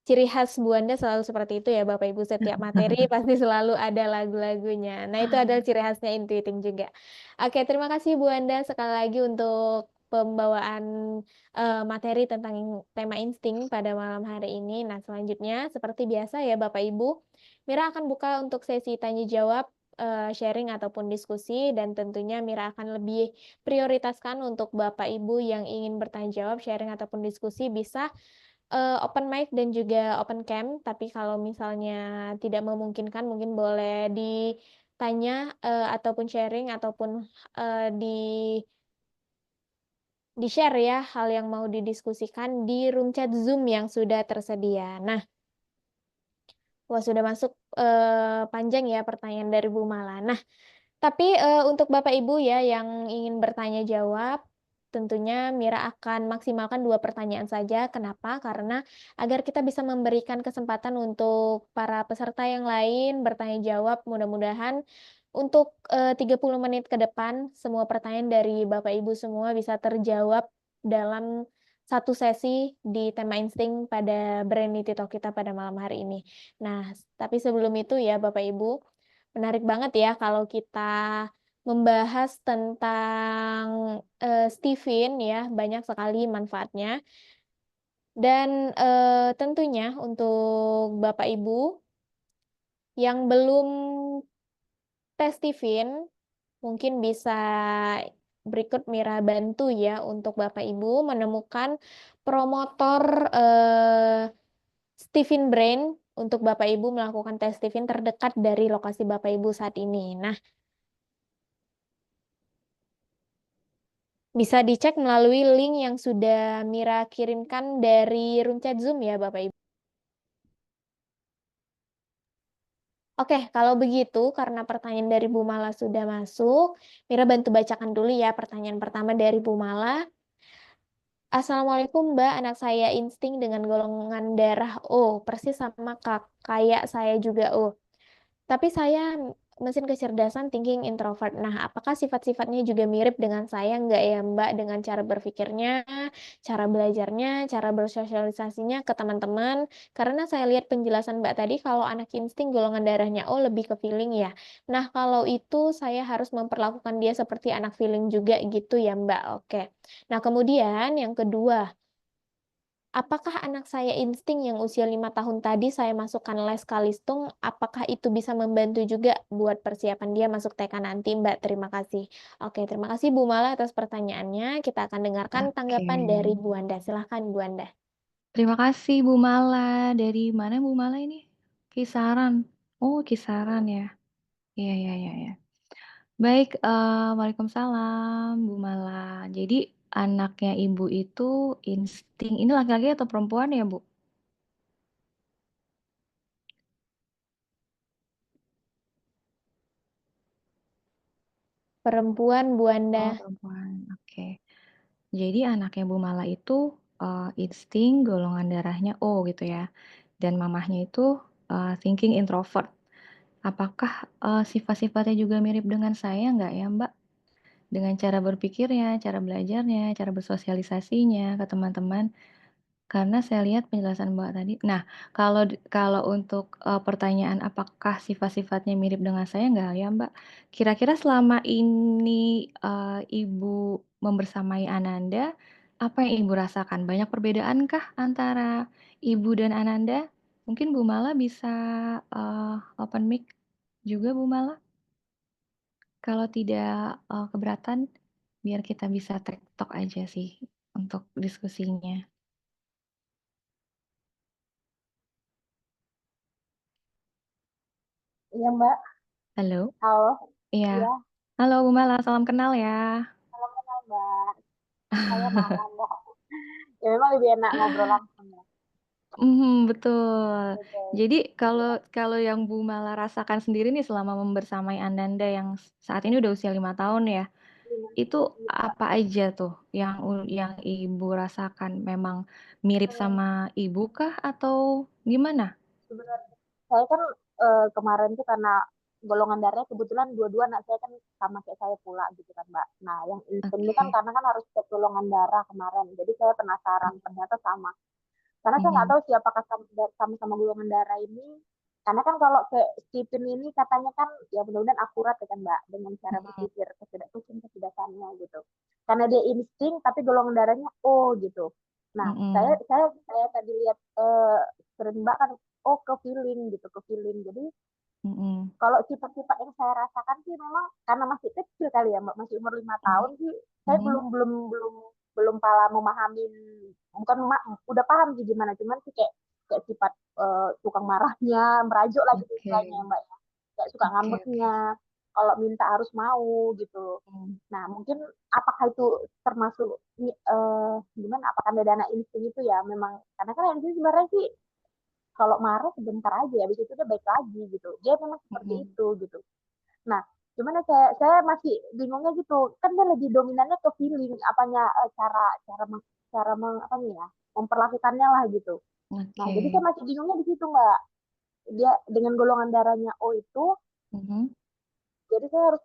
ciri khas Bu Wanda selalu seperti itu ya Bapak Ibu, setiap materi pasti selalu ada lagu-lagunya. Nah, itu adalah ciri khasnya Intuiting juga. Oke, terima kasih Bu Wanda sekali lagi untuk pembawaan, materi tentang tema insting pada malam hari ini. Nah, selanjutnya seperti biasa ya Bapak Ibu, Mira akan buka untuk sesi tanya jawab, sharing ataupun diskusi dan tentunya Mira akan lebih prioritaskan untuk Bapak Ibu yang ingin bertanya jawab, sharing ataupun diskusi bisa open mic dan juga open cam, tapi kalau misalnya tidak memungkinkan mungkin boleh ditanya, ataupun sharing ataupun, di-share ya hal yang mau didiskusikan di room chat Zoom yang sudah tersedia. Nah, wah sudah masuk, panjang ya pertanyaan dari Bu Mala. Nah, tapi, untuk Bapak Ibu ya yang ingin bertanya jawab, tentunya Mira akan maksimalkan 2 pertanyaan saja. Kenapa? Karena agar kita bisa memberikan kesempatan untuk para peserta yang lain bertanya jawab, mudah-mudahan untuk, 30 menit ke depan semua pertanyaan dari Bapak Ibu semua bisa terjawab dalam satu sesi di tema insting pada Brainity Talk kita pada malam hari ini. Nah, tapi sebelum itu ya Bapak Ibu, menarik banget ya kalau kita membahas tentang, Stephen ya, banyak sekali manfaatnya dan, tentunya untuk Bapak Ibu yang belum tes Stephen, mungkin bisa berikut Mira bantu ya untuk Bapak Ibu menemukan promotor, Stephen Brain untuk Bapak Ibu melakukan tes Stephen terdekat dari lokasi Bapak Ibu saat ini. Nah, bisa dicek melalui link yang sudah Mira kirimkan dari room chat Zoom ya Bapak Ibu. Oke, kalau begitu karena pertanyaan dari Bu Mala sudah masuk, Mira bantu bacakan dulu ya pertanyaan pertama dari Bu Mala. Assalamualaikum Mbak, anak saya insting dengan golongan darah O, persis sama kayak saya juga O. Tapi saya mesin kecerdasan thinking introvert. Nah, apakah sifat-sifatnya juga mirip dengan saya nggak ya, Mbak? Dengan cara berpikirnya, cara belajarnya, cara bersosialisasinya ke teman-teman. Karena saya lihat penjelasan Mbak tadi kalau anak insting golongan darahnya O lebih ke feeling ya. Nah, kalau itu saya harus memperlakukan dia seperti anak feeling juga gitu ya, Mbak. Oke. Nah, kemudian yang kedua, apakah anak saya insting yang usia 5 tahun tadi saya masukkan les Kalistung, apakah itu bisa membantu juga buat persiapan dia masuk TK nanti, Mbak? Terima kasih. Oke, terima kasih Bu Mala atas pertanyaannya. Kita akan dengarkan Oke. tanggapan dari Bu Wanda. Silahkan Bu Wanda. Terima kasih Bu Mala. Dari mana Bu Mala ini? Kisaran. Oh, Kisaran ya. Iya iya iya iya. Baik, waalaikumsalam Bu Mala. Jadi anaknya Ibu itu insting ini laki-laki atau perempuan ya, Bu? Perempuan Bu Wanda. Oh, perempuan, oke. Jadi anaknya Bu Mala itu, insting golongan darahnya O gitu ya, dan mamahnya itu, thinking introvert. Apakah, sifat-sifatnya juga mirip dengan saya nggak ya, Mbak? Dengan cara berpikirnya, cara belajarnya, cara bersosialisasinya ke teman-teman. Karena saya lihat penjelasan Mbak tadi kalau untuk, pertanyaan apakah sifat-sifatnya mirip dengan saya, enggak ya, Mbak. Kira-kira selama ini, Ibu membersamai Ananda, apa yang Ibu rasakan? Banyak perbedaankah antara Ibu dan Ananda? Mungkin Bu Mala bisa, open mic juga Bu Mala? Kalau tidak, keberatan, biar kita bisa tektok aja sih untuk diskusinya. Iya, Mbak. Halo? Halo. Iya. Iya, Halo Bu Mala, salam kenal ya. salam kenal, Mbak. Saya Mala, Mbak. Ya memang lebih enak ngobrol langsung ya. Mhm, betul. Gitu. Jadi Iya. kalau kalau yang Bu Mala rasakan sendiri nih selama membersamai Ananda yang saat ini udah usia 5 tahun ya, Iya. itu Iya. apa aja tuh yang Ibu rasakan? Memang mirip Eh, sama Ibu kah atau gimana? Sebenarnya saya kan kemarin tuh karena golongan darahnya kebetulan dua-dua anak saya kan sama kayak saya pula gitu kan Mbak. Nah yang insting ini kan Oke. karena kan harus cek golongan darah kemarin. Jadi saya penasaran ternyata sama. Karena saya nggak Mhm. tahu sih apakah sama-sama golongan darah ini. Karena kan kalau ke Stephen ini katanya kan ya mudah-mudahan akurat ya kan Mbak dengan cara Mhm berpikir ketidakannya gitu. Karena dia insting tapi golongan darahnya O gitu. Nah, saya mhm saya saya tadi lihat sering Mbak kan oh ke feeling gitu, ke feeling. Jadi mhm kalau sifat-sifat yang saya rasakan sih memang karena masih kecil kali ya Mbak, masih umur 5 tahun mhm sih saya mhm. belum pala memahami bukan udah paham sih gimana cuman sih kayak kayak sifat tukang marahnya, merajuk lah gitu Oke. istilahnya Mbak ya. Kayak suka Oke oke. ngambeknya, kalau minta harus mau gitu. Mmm, Nah, mungkin apakah itu termasuk gimana apakah ada dana insting itu ya memang karena kan insting sebenarnya sih kalau marah sebentar aja habis itu dia baik lagi gitu dia memang seperti mhm. itu gitu nah gimana saya masih bingungnya gitu kan dia lebih dominannya ke feeling apanya cara cara cara apa nih ya memperlakukannya lah gitu nah Oke. jadi saya masih bingungnya di situ mbak dia dengan golongan darahnya O itu Mhm. jadi saya harus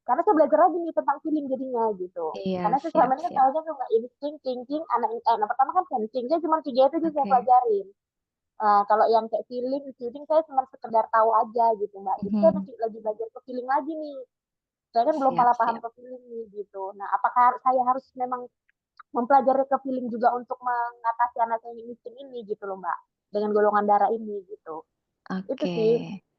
karena saya belajar lagi nih tentang feeling jadinya gitu Iya, karena saya selama siap ini kan siap. tahunya cuma insting thinking anak pertama kan sensing saya cuma tiga itu aja saya Oke. pelajarin. Kalau yang kayak feeling saya cuma sekedar tahu aja gitu mbak. Jadi saya Mhm. masih lagi belajar ke feeling lagi nih. Saya kan belum Siap pala paham siap. ke feeling nih gitu. Nah, apakah saya harus memang mempelajari ke feeling juga untuk mengatasi anak saya yang miskin ini gitu loh mbak. Dengan golongan darah ini gitu. Itu Oke. sih.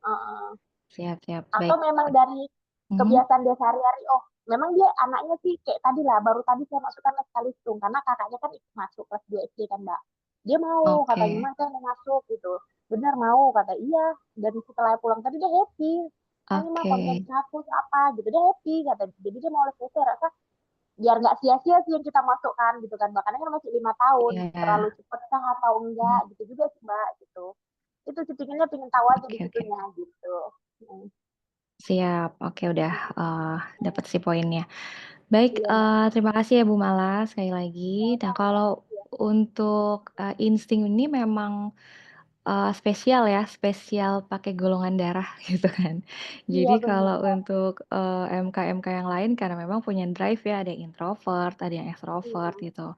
Uh, Siap siap. atau Baik. memang dari Mhm. kebiasaan dia sehari-hari. Oh, memang dia anaknya sih kayak tadi lah. Baru tadi saya masukkan les kalistung karena kakaknya kan ikut masuk kelas 2 SD kan mbak. Dia mau katanya Oke. mas saya mau masuk gitu. Benar mau kata iya. Dan setelah pulang tadi dia happy. Ini mah Oke. konten hapus apa gitu dia happy kata. Jadi dia mau les saya rasa biar nggak sia-sia sih yang kita masukkan gitu kan. Makanya kan masih 5 tahun. Terlalu Iya. cepet kah atau enggak Mhm. gitu juga sih mbak gitu. Itu sih pinginnya pengen tahu aja di Oke oke. situnya gitu. Hmm. Siap. Oke udah, dapat sih poinnya. Baik, Iya mbak. terima kasih ya Bu Mala sekali lagi. Nah Sama-sama. kalau Iya, untuk, insting ini memang spesial ya, spesial pakai golongan darah gitu kan. iya Jadi benar kalau Mbak. untuk, MK-MK yang lain karena memang punya drive ya, ada yang introvert, ada yang extrovert Iya, gitu.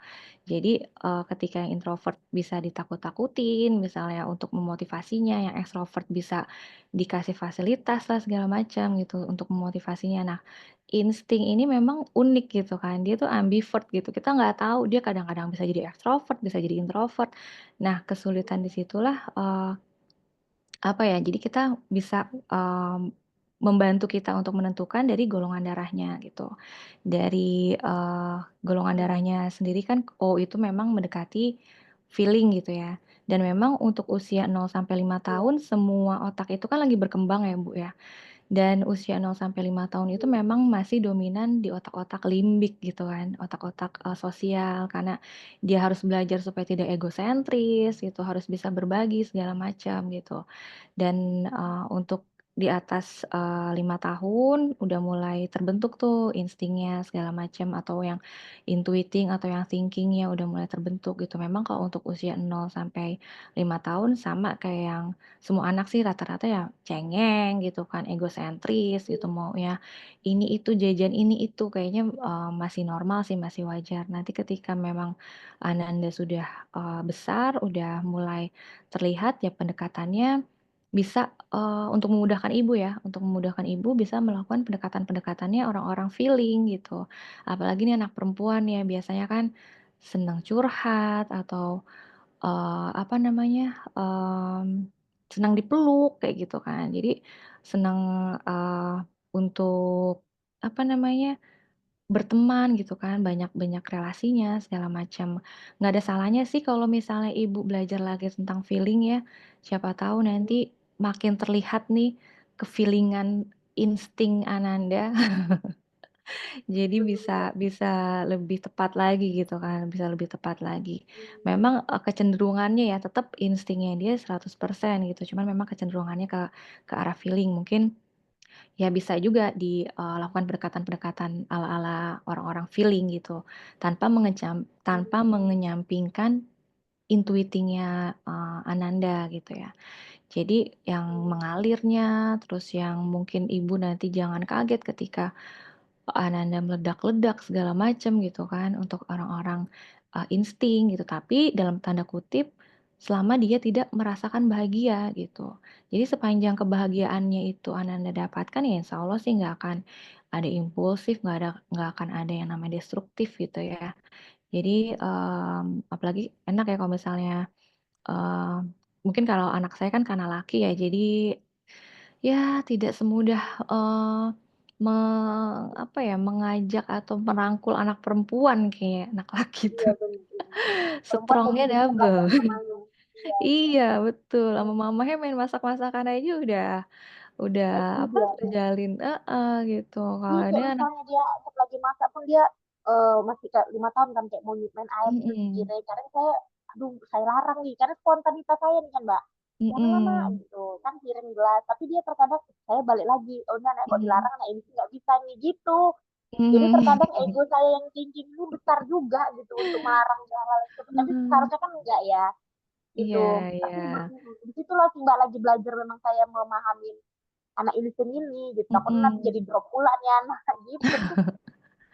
Jadi, ketika yang introvert bisa ditakut-takutin misalnya untuk memotivasinya, yang extrovert bisa dikasih fasilitas lah segala macam gitu untuk memotivasinya. Nah, insting ini memang unik gitu kan, dia tuh ambivert gitu, kita nggak tahu dia kadang-kadang bisa jadi extrovert, bisa jadi introvert. Nah, kesulitan di situlah, apa ya, jadi kita bisa, membantu kita untuk menentukan dari golongan darahnya gitu. Dari, golongan iya, darahnya sendiri kan O itu memang mendekati feeling gitu ya, dan memang untuk usia 0 sampai 5 iya, tahun semua otak itu kan lagi berkembang ya, Bu, ya. Dan usia 0 sampai 5 tahun itu iya, memang masih dominan di otak-otak limbik gitu kan, otak-otak, sosial karena dia harus belajar supaya tidak egosentris gitu, harus bisa berbagi segala macam gitu. Dan, untuk di atas, 5 tahun udah mulai terbentuk tuh instingnya segala macam atau yang intuiting atau yang thinking-nya udah mulai terbentuk gitu. Memang kalau untuk usia 0 sampai 5 tahun sama kayak yang semua anak sih rata-rata ya cengeng gitu kan, egosentris gitu, maunya ini itu, jajan ini itu, kayaknya, masih normal sih, masih wajar. Nanti ketika memang Ananda sudah, besar, udah mulai terlihat ya pendekatannya bisa, untuk memudahkan ibu ya, untuk memudahkan ibu bisa melakukan pendekatan-pendekatannya orang-orang feeling gitu. Apalagi nih anak perempuan ya, biasanya kan senang curhat atau, apa namanya, senang dipeluk kayak gitu kan. Jadi senang, untuk apa namanya, berteman gitu kan, banyak banyak relasinya segala macam. Nggak ada salahnya sih kalau misalnya ibu belajar lagi tentang feeling ya, siapa tahu nanti makin terlihat nih ke-feeling-an insting Ananda, jadi bisa bisa lebih tepat lagi gitu kan, bisa lebih tepat lagi. Memang, kecenderungannya ya tetap instingnya dia 100% gitu, cuman memang kecenderungannya ke arah feeling. Mungkin ya bisa juga dilakukan pendekatan-pendekatan ala-ala orang-orang feeling gitu, tanpa mengenyampingkan intuitingnya, Ananda gitu ya. Jadi yang mengalirnya, terus yang mungkin ibu nanti jangan kaget ketika Ananda meledak-ledak segala macam gitu kan untuk orang-orang, insting gitu, tapi dalam tanda kutip, selama dia tidak merasakan bahagia gitu. Jadi sepanjang kebahagiaannya itu Ananda dapatkan ya insya Allah sih nggak akan ada impulsif, nggak akan ada yang namanya destruktif gitu ya. Jadi, apalagi enak ya kalau misalnya, eee, mungkin kalau anak saya kan karena laki ya, jadi ya, tidak semudah, eee, me apa ya, mengajak atau merangkul anak perempuan kayak anak laki Iya, tuh. bener bener. Perempuan lebih Strong-nya dekat lah double. sama mamanya. Iya, Iya, betul, sama bener. mamahnya main masak-masakan aja udah Happy apa, dia. terjalin heeh, gitu. Iya, Kalau ini kayak anak misalnya dia pas lagi masak pun dia, masih kayak 5 tahun kan kayak mau main air terus mhm, gitu. Kadang saya, aduh saya larang nih, karena spontanitas saya nih kan, Mbak. "Jangan Mama," mhm, gitu, kan piring gelas, tapi dia terkadang, saya balik lagi, "Oh ini anak kok mhm, dilarang, anak ini nggak bisa nih," gitu. Jadi mhm. terkadang ego saya yang thinking ini besar juga gitu untuk melarang hal-hal tersebut, tapi Heeh. seharusnya kan enggak ya, Iya gitu. iya. Tapi di situlah sih Mbak lagi belajar memang saya memahami anak insting ini gitu, takutnya nanti Mhm. jadi drop pula nih anak, gitu.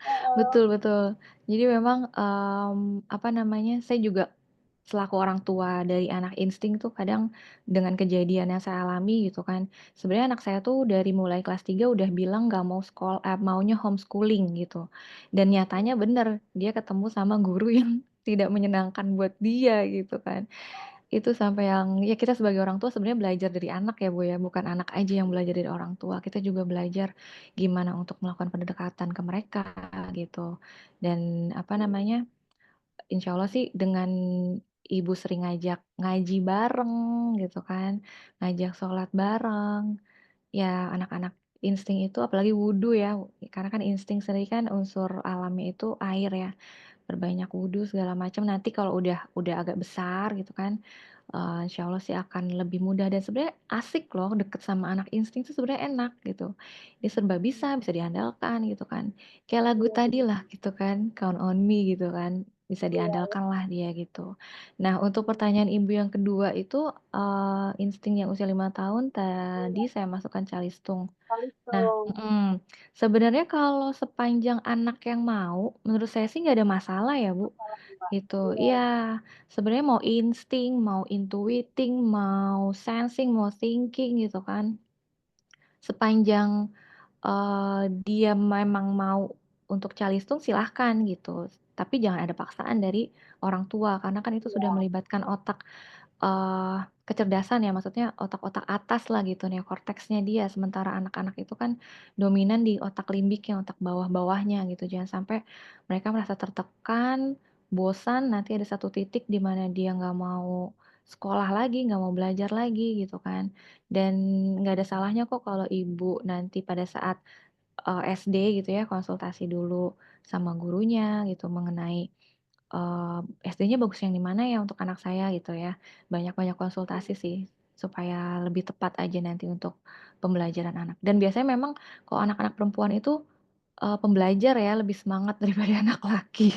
Heeh. Betul betul. Jadi memang, apa namanya, saya juga selaku orang tua dari anak insting tuh kadang dengan kejadian yang saya alami gitu kan, sebenarnya anak saya tuh dari mulai kelas 3 udah bilang nggak mau maunya homeschooling gitu. Dan nyatanya bener, dia ketemu sama guru yang tidak menyenangkan buat dia gitu kan. Itu sampai yang ya kita sebagai orang tua sebenarnya belajar dari anak ya, Bu, ya, bukan anak aja yang belajar dari orang tua. Kita juga belajar gimana untuk melakukan pendekatan ke mereka gitu. Dan apa namanya, insya Allah sih dengan ibu sering ngajak ngaji bareng gitu kan, ngajak sholat bareng, ya anak-anak insting itu apalagi wudu ya, karena kan insting sendiri kan unsur alamnya itu air ya. Berbanyak wudhu segala macam, nanti kalau udah agak besar gitu kan, insya Allah sih akan lebih mudah dan sebenarnya asik loh deket sama anak insting itu sebenarnya enak gitu. Dia serba bisa, bisa diandalkan gitu kan. Kayak lagu Iya tadi bener. lah gitu kan, Count on Me gitu kan, bisa Iya iya, diandalkan lah dia gitu. Nah untuk pertanyaan ibu yang kedua itu, insting yang usia 5 tahun tadi iya. saya masukkan calistung. Nah Kalisung. sebenarnya kalau sepanjang anak yang mau, menurut saya sih nggak ada masalah ya, Bu. Masalah sih, Mbak. Gitu, Iya. iya, sebenarnya mau insting, mau intuiting, mau sensing, mau thinking gitu kan, sepanjang, dia memang mau untuk calistung silahkan gitu, tapi jangan ada paksaan dari orang tua karena kan itu sudah Iya. melibatkan otak, kecerdasan ya, maksudnya otak-otak atas lah gitu, neokorteksnya dia, sementara anak-anak itu kan dominan di otak limbiknya, otak bawah-bawahnya gitu. Jangan sampai mereka merasa tertekan, bosan, nanti ada satu titik di mana dia nggak mau sekolah lagi, nggak mau belajar lagi gitu kan. Dan nggak ada salahnya kok kalau ibu nanti pada saat, SD gitu ya, konsultasi dulu sama gurunya gitu mengenai SD-nya bagus yang di mana ya untuk anak saya gitu ya. Banyak-banyak konsultasi sih. supaya lebih tepat aja nanti untuk pembelajaran anak. Dan biasanya memang kalau anak-anak perempuan itu, pembelajar ya, lebih semangat daripada anak laki.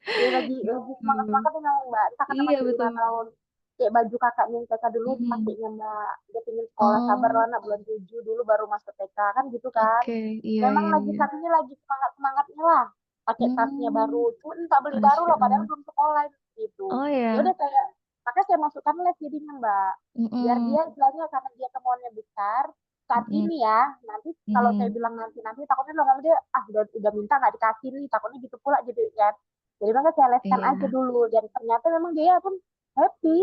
Iya lagi Gitu. semangat-semangatnya memang, Mbak. Entah karena Iya masih 5 betul. tahun. Kayak baju kakaknya yang TK dulu Mhm. pakainya, Mbak. Dia pengen sekolah, Oh, sabarlah nak bulan 7 dulu baru masuk TK, kan gitu kan. oke. Iya Memang iya lagi iya. satunya lagi semangat-semangatnya lah. Pakai tasnya Mmm, baru, cuma minta beli baru Masya lah padahal Allah. belum sekolah gitu. Oh Ya ya? udah saya makanya saya masukkan les jadinya, Mbak. Biar Mhm, dia istilahnya karena dia kemauannya besar, saat mhm, ini ya, nanti kalau saya mhm. bilang nanti takutnya lama-lama dia ah udah minta nggak dikasih nih, takutnya gitu pula jadi kan. Jadi makanya saya leskan aja Iya, dulu dan ternyata memang dia pun happy.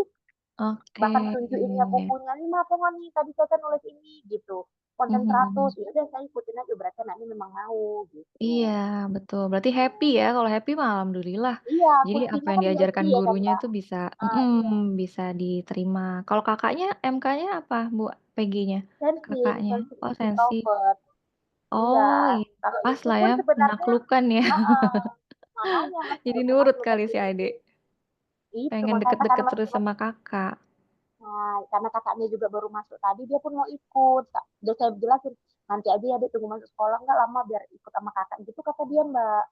oke. Bahkan tunjukinnya bukunya nih mah pengen nih tadi saya kan nulis ini gitu. Konten Mhm 100 mhm. ya udah saya ikutin aja berarti anaknya memang mau gitu. Iya, betul. Berarti happy ya, kalau happy mah alhamdulillah. Iya, Jadi apa kuncinya yang kan di happy diajarkan ya kan gurunya Mbak. itu bisa Iya. bisa diterima. Kalau Kakaknya, MK-nya apa, Bu, PG-nya? Sensing, Kakaknya? sensing Oh, sensi. introvert. Iya, Oh, iya. kalau Pas itu lah pun ya, sebenarnya menaklukkan ya. heeh, makanya Jadi meskipun nurut aku kali si tadi adik. itu Pengen makanya karena deket-deket terus meskipun sama Kakak. nah, karena kakaknya juga baru masuk tadi, dia pun mau ikut. Udah saya jelasin, nanti aja ya dia tunggu masuk sekolah nggak lama biar ikut sama kakak gitu kata dia Mbak.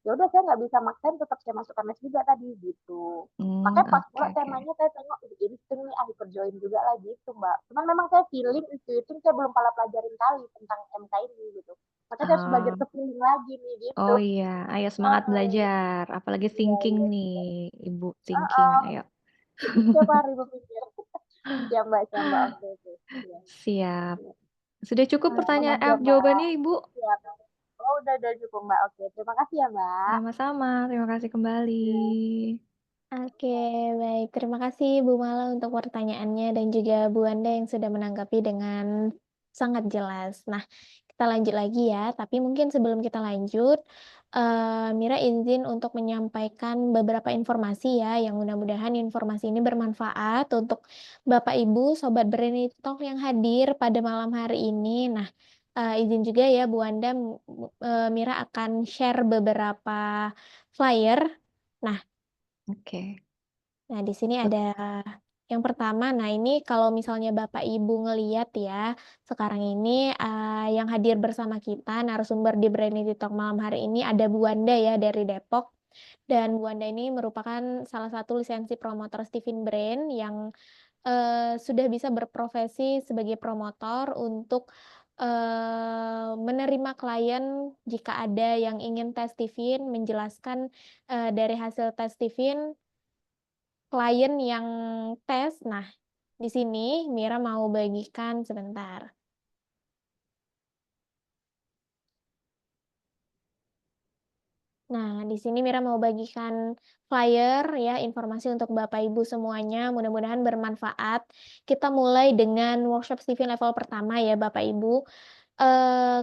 Ya udah saya nggak bisa maksain tetap saya masukkan les juga tadi gitu. Makanya pas Oke pula oke. temanya saya tengok insting nih ah ikut join juga lah gitu Mbak. Cuman memang saya feeling itu saya belum pernah pelajarin kali tentang MK ini gitu. Makanya saya harus belajar Oh. ke feeling lagi nih gitu. Oh iya, ayo semangat Heeh. belajar, apalagi Iya thinking iya. nih, Ibu thinking, Heeh. ayo. Tiap hari berpikir. Siap Mbak. Oke oke. Iya. Siap. Iya. Sudah cukup Makasih ya, Mbak. jawabannya Ibu? Iya, oh udah cukup, Mbak. Oke, terima kasih ya, Mbak. Sama-sama, terima kasih kembali. Iya, Oke, baik. Terima kasih Bu Mala untuk pertanyaannya dan juga Bu Anda yang sudah menanggapi dengan sangat jelas. Nah, kita lanjut lagi ya. Tapi mungkin sebelum kita lanjut, Mira izin untuk menyampaikan beberapa informasi ya, yang mudah-mudahan informasi ini bermanfaat untuk Bapak Ibu, Sobat Brainy Talk yang hadir pada malam hari ini. Nah, izin juga ya Bu Anda, Mira akan share beberapa flyer. Nah, Oke. Nah, di sini Bet ada yang pertama. Nah, ini kalau misalnya Bapak Ibu ngeliat ya, sekarang ini yang hadir bersama kita, narasumber di Brainy Talk malam hari ini ada Bu Wanda ya dari Depok. Dan Bu Wanda ini merupakan salah satu lisensi promotor Steven Brain yang sudah bisa berprofesi sebagai promotor untuk menerima klien jika ada yang ingin tes Steven, menjelaskan dari hasil tes Steven klien yang tes. Nah, di sini Mira mau bagikan sebentar. Nah, di sini Mira mau bagikan flyer ya, informasi untuk Bapak Ibu semuanya. Mudah-mudahan bermanfaat. Kita mulai dengan workshop Steven level pertama ya, Bapak Ibu.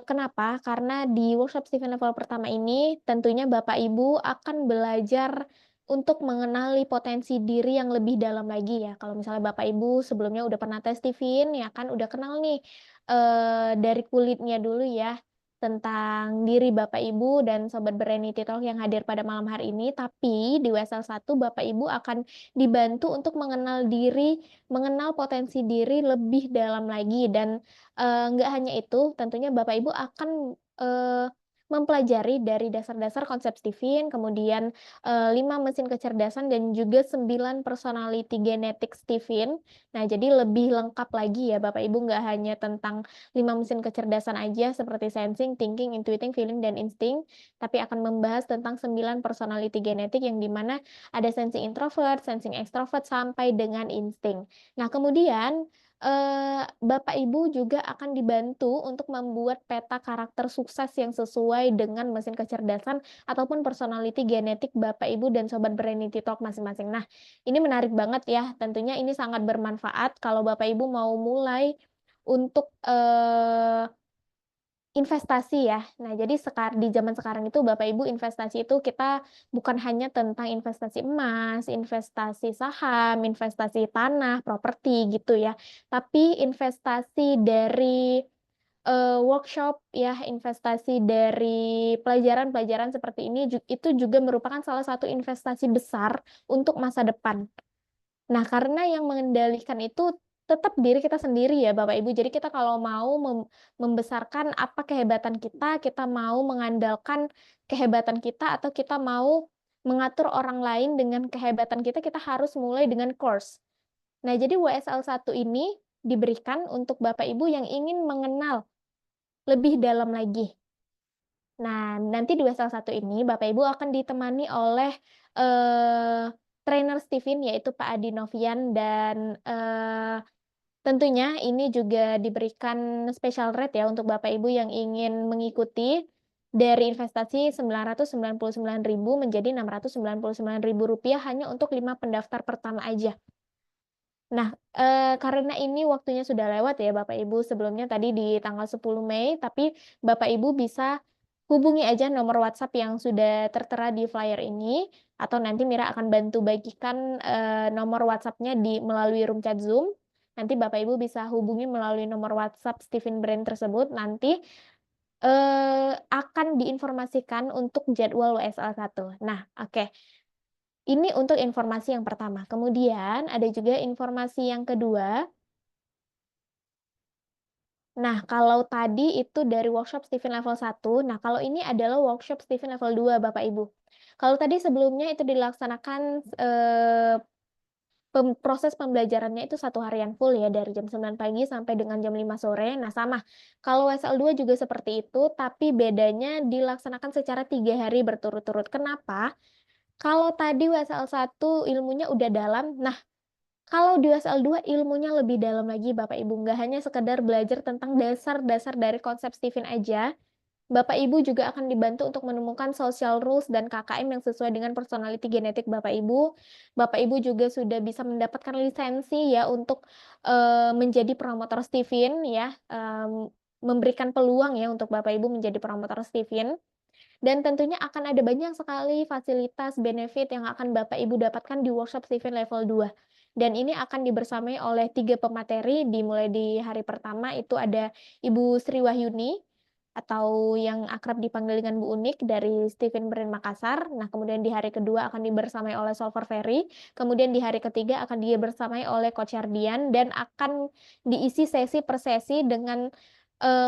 Kenapa? Karena di workshop Steven level pertama ini tentunya Bapak Ibu akan belajar untuk mengenali potensi diri yang lebih dalam lagi ya. Kalau misalnya Bapak Ibu sebelumnya udah pernah tes Steven ya kan udah kenal nih dari kulitnya dulu ya tentang diri Bapak Ibu dan Sobat Berenity Talk yang hadir pada malam hari ini. Tapi di WSL 1 Bapak Ibu akan dibantu untuk mengenal diri, mengenal potensi diri lebih dalam lagi dan nggak hanya itu, tentunya Bapak Ibu akan mempelajari dari dasar-dasar konsep Steven, kemudian 5 mesin kecerdasan dan juga 9 personality genetic Steven. Nah, jadi lebih lengkap lagi ya Bapak Ibu, nggak hanya tentang 5 mesin kecerdasan aja seperti sensing, thinking, intuiting, feeling, dan insting, tapi akan membahas tentang 9 personality genetik yang dimana ada sensing introvert, sensing extrovert, sampai dengan insting. Nah, kemudian Bapak Ibu juga akan dibantu untuk membuat peta karakter sukses yang sesuai dengan mesin kecerdasan ataupun personality genetik Bapak Ibu dan Sobat Brainity Talk masing-masing. Nah, ini menarik banget ya. Tentunya ini sangat bermanfaat kalau Bapak Ibu mau mulai untuk investasi ya. Nah, jadi di zaman sekarang itu Bapak Ibu investasi itu kita bukan hanya tentang investasi emas, investasi saham, investasi tanah, properti gitu ya. Tapi investasi dari workshop ya, investasi dari pelajaran-pelajaran seperti ini itu juga merupakan salah satu investasi besar untuk masa depan. Nah, karena yang mengendalikan itu tetap diri kita sendiri ya Bapak Ibu. Jadi kita kalau mau membesarkan apa kehebatan kita, kita mau mengandalkan kehebatan kita, atau kita mau mengatur orang lain dengan kehebatan kita, kita harus mulai dengan course. Nah, jadi WSL1 ini diberikan untuk Bapak Ibu yang ingin mengenal lebih dalam lagi. Nah, nanti di WSL1 ini Bapak Ibu akan ditemani oleh trainer Steven, yaitu Pak Adi Novian, dan tentunya ini juga diberikan special rate ya untuk Bapak Ibu yang ingin mengikuti, dari investasi Rp999.000 menjadi Rp699.000 hanya untuk 5 pendaftar pertama aja. Nah, karena ini waktunya sudah lewat ya Bapak Ibu, sebelumnya tadi di tanggal 10 Mei, tapi Bapak Ibu bisa hubungi aja nomor WhatsApp yang sudah tertera di flyer ini, atau nanti Mira akan bantu bagikan nomor WhatsApp-nya melalui room chat Zoom. Nanti Bapak Ibu bisa hubungi melalui nomor WhatsApp Steven Brand tersebut, nanti akan diinformasikan untuk jadwal WSL1. Nah, oke. Ini untuk informasi yang pertama. Kemudian ada juga informasi yang kedua. Nah, kalau tadi itu dari workshop Steven level 1, nah kalau ini adalah workshop Steven level 2, Bapak Ibu. Kalau tadi sebelumnya itu dilaksanakan proses pembelajarannya itu 1 harian full ya, dari jam 9 pagi sampai dengan jam 5 sore. Nah, sama. Kalau WSL2 juga seperti itu, tapi bedanya dilaksanakan secara 3 hari berturut-turut. Kenapa? Kalau tadi WSL1 ilmunya udah dalam, nah kalau di WSL2 ilmunya lebih dalam lagi Bapak Ibu, nggak hanya sekedar belajar tentang dasar-dasar dari konsep Steven aja, Bapak Ibu juga akan dibantu untuk menemukan social rules dan KKM yang sesuai dengan personality genetik Bapak Ibu. Bapak Ibu juga sudah bisa mendapatkan lisensi ya untuk menjadi promotor Steven ya, memberikan peluang ya untuk Bapak Ibu menjadi promotor Steven. Dan tentunya akan ada banyak sekali fasilitas, benefit yang akan Bapak Ibu dapatkan di workshop Steven level 2. Dan ini akan dibersamai oleh 3 pemateri, dimulai di hari pertama itu ada Ibu Sri Wahyuni, atau yang akrab dipanggil dengan Bu Unik, dari Steven Brand Makassar. Nah, kemudian di hari kedua akan dibersamai oleh Solver Ferry, kemudian di hari ketiga akan dibersamai oleh Coach Ardian, dan akan diisi sesi per sesi dengan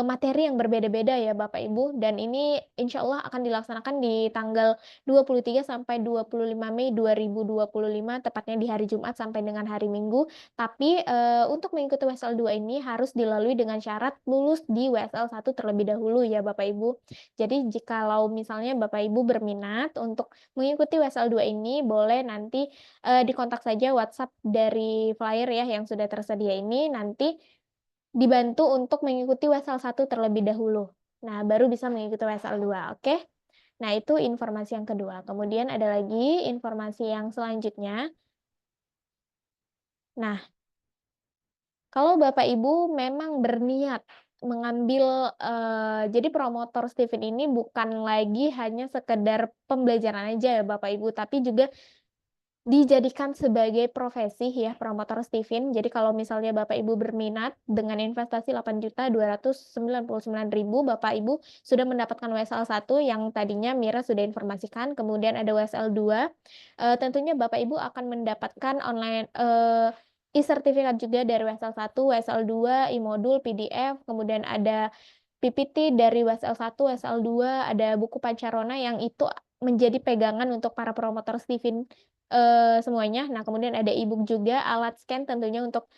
materi yang berbeda-beda ya Bapak Ibu, dan ini insya Allah akan dilaksanakan di tanggal 23 sampai 25 Mei 2025, tepatnya di hari Jumat sampai dengan hari Minggu. Tapi untuk mengikuti WSL2 ini harus dilalui dengan syarat lulus di WSL1 terlebih dahulu ya Bapak Ibu. Jadi jikalau misalnya Bapak Ibu berminat untuk mengikuti WSL2 ini, boleh nanti dikontak saja WhatsApp dari flyer ya yang sudah tersedia ini, nanti dibantu untuk mengikuti WSL1 terlebih dahulu. Nah, baru bisa mengikuti WSL2, oke? Nah, itu informasi yang kedua. Kemudian ada lagi informasi yang selanjutnya. Nah, kalau Bapak Ibu memang berniat mengambil, jadi promotor Steven ini bukan lagi hanya sekedar pembelajaran aja ya Bapak Ibu, tapi juga dijadikan sebagai profesi ya, promotor Steven. Jadi kalau misalnya Bapak Ibu berminat dengan investasi Rp8.299.000, Bapak Ibu sudah mendapatkan WSL1 yang tadinya Mira sudah informasikan, kemudian ada WSL2. Tentunya Bapak Ibu akan mendapatkan online e-sertifikat juga dari WSL1, WSL2, e-modul, PDF, kemudian ada PPT dari WSL1, WSL2, ada buku pancarona yang itu menjadi pegangan untuk para promotor Steven semuanya. Nah, kemudian ada e-book juga, alat scan tentunya untuk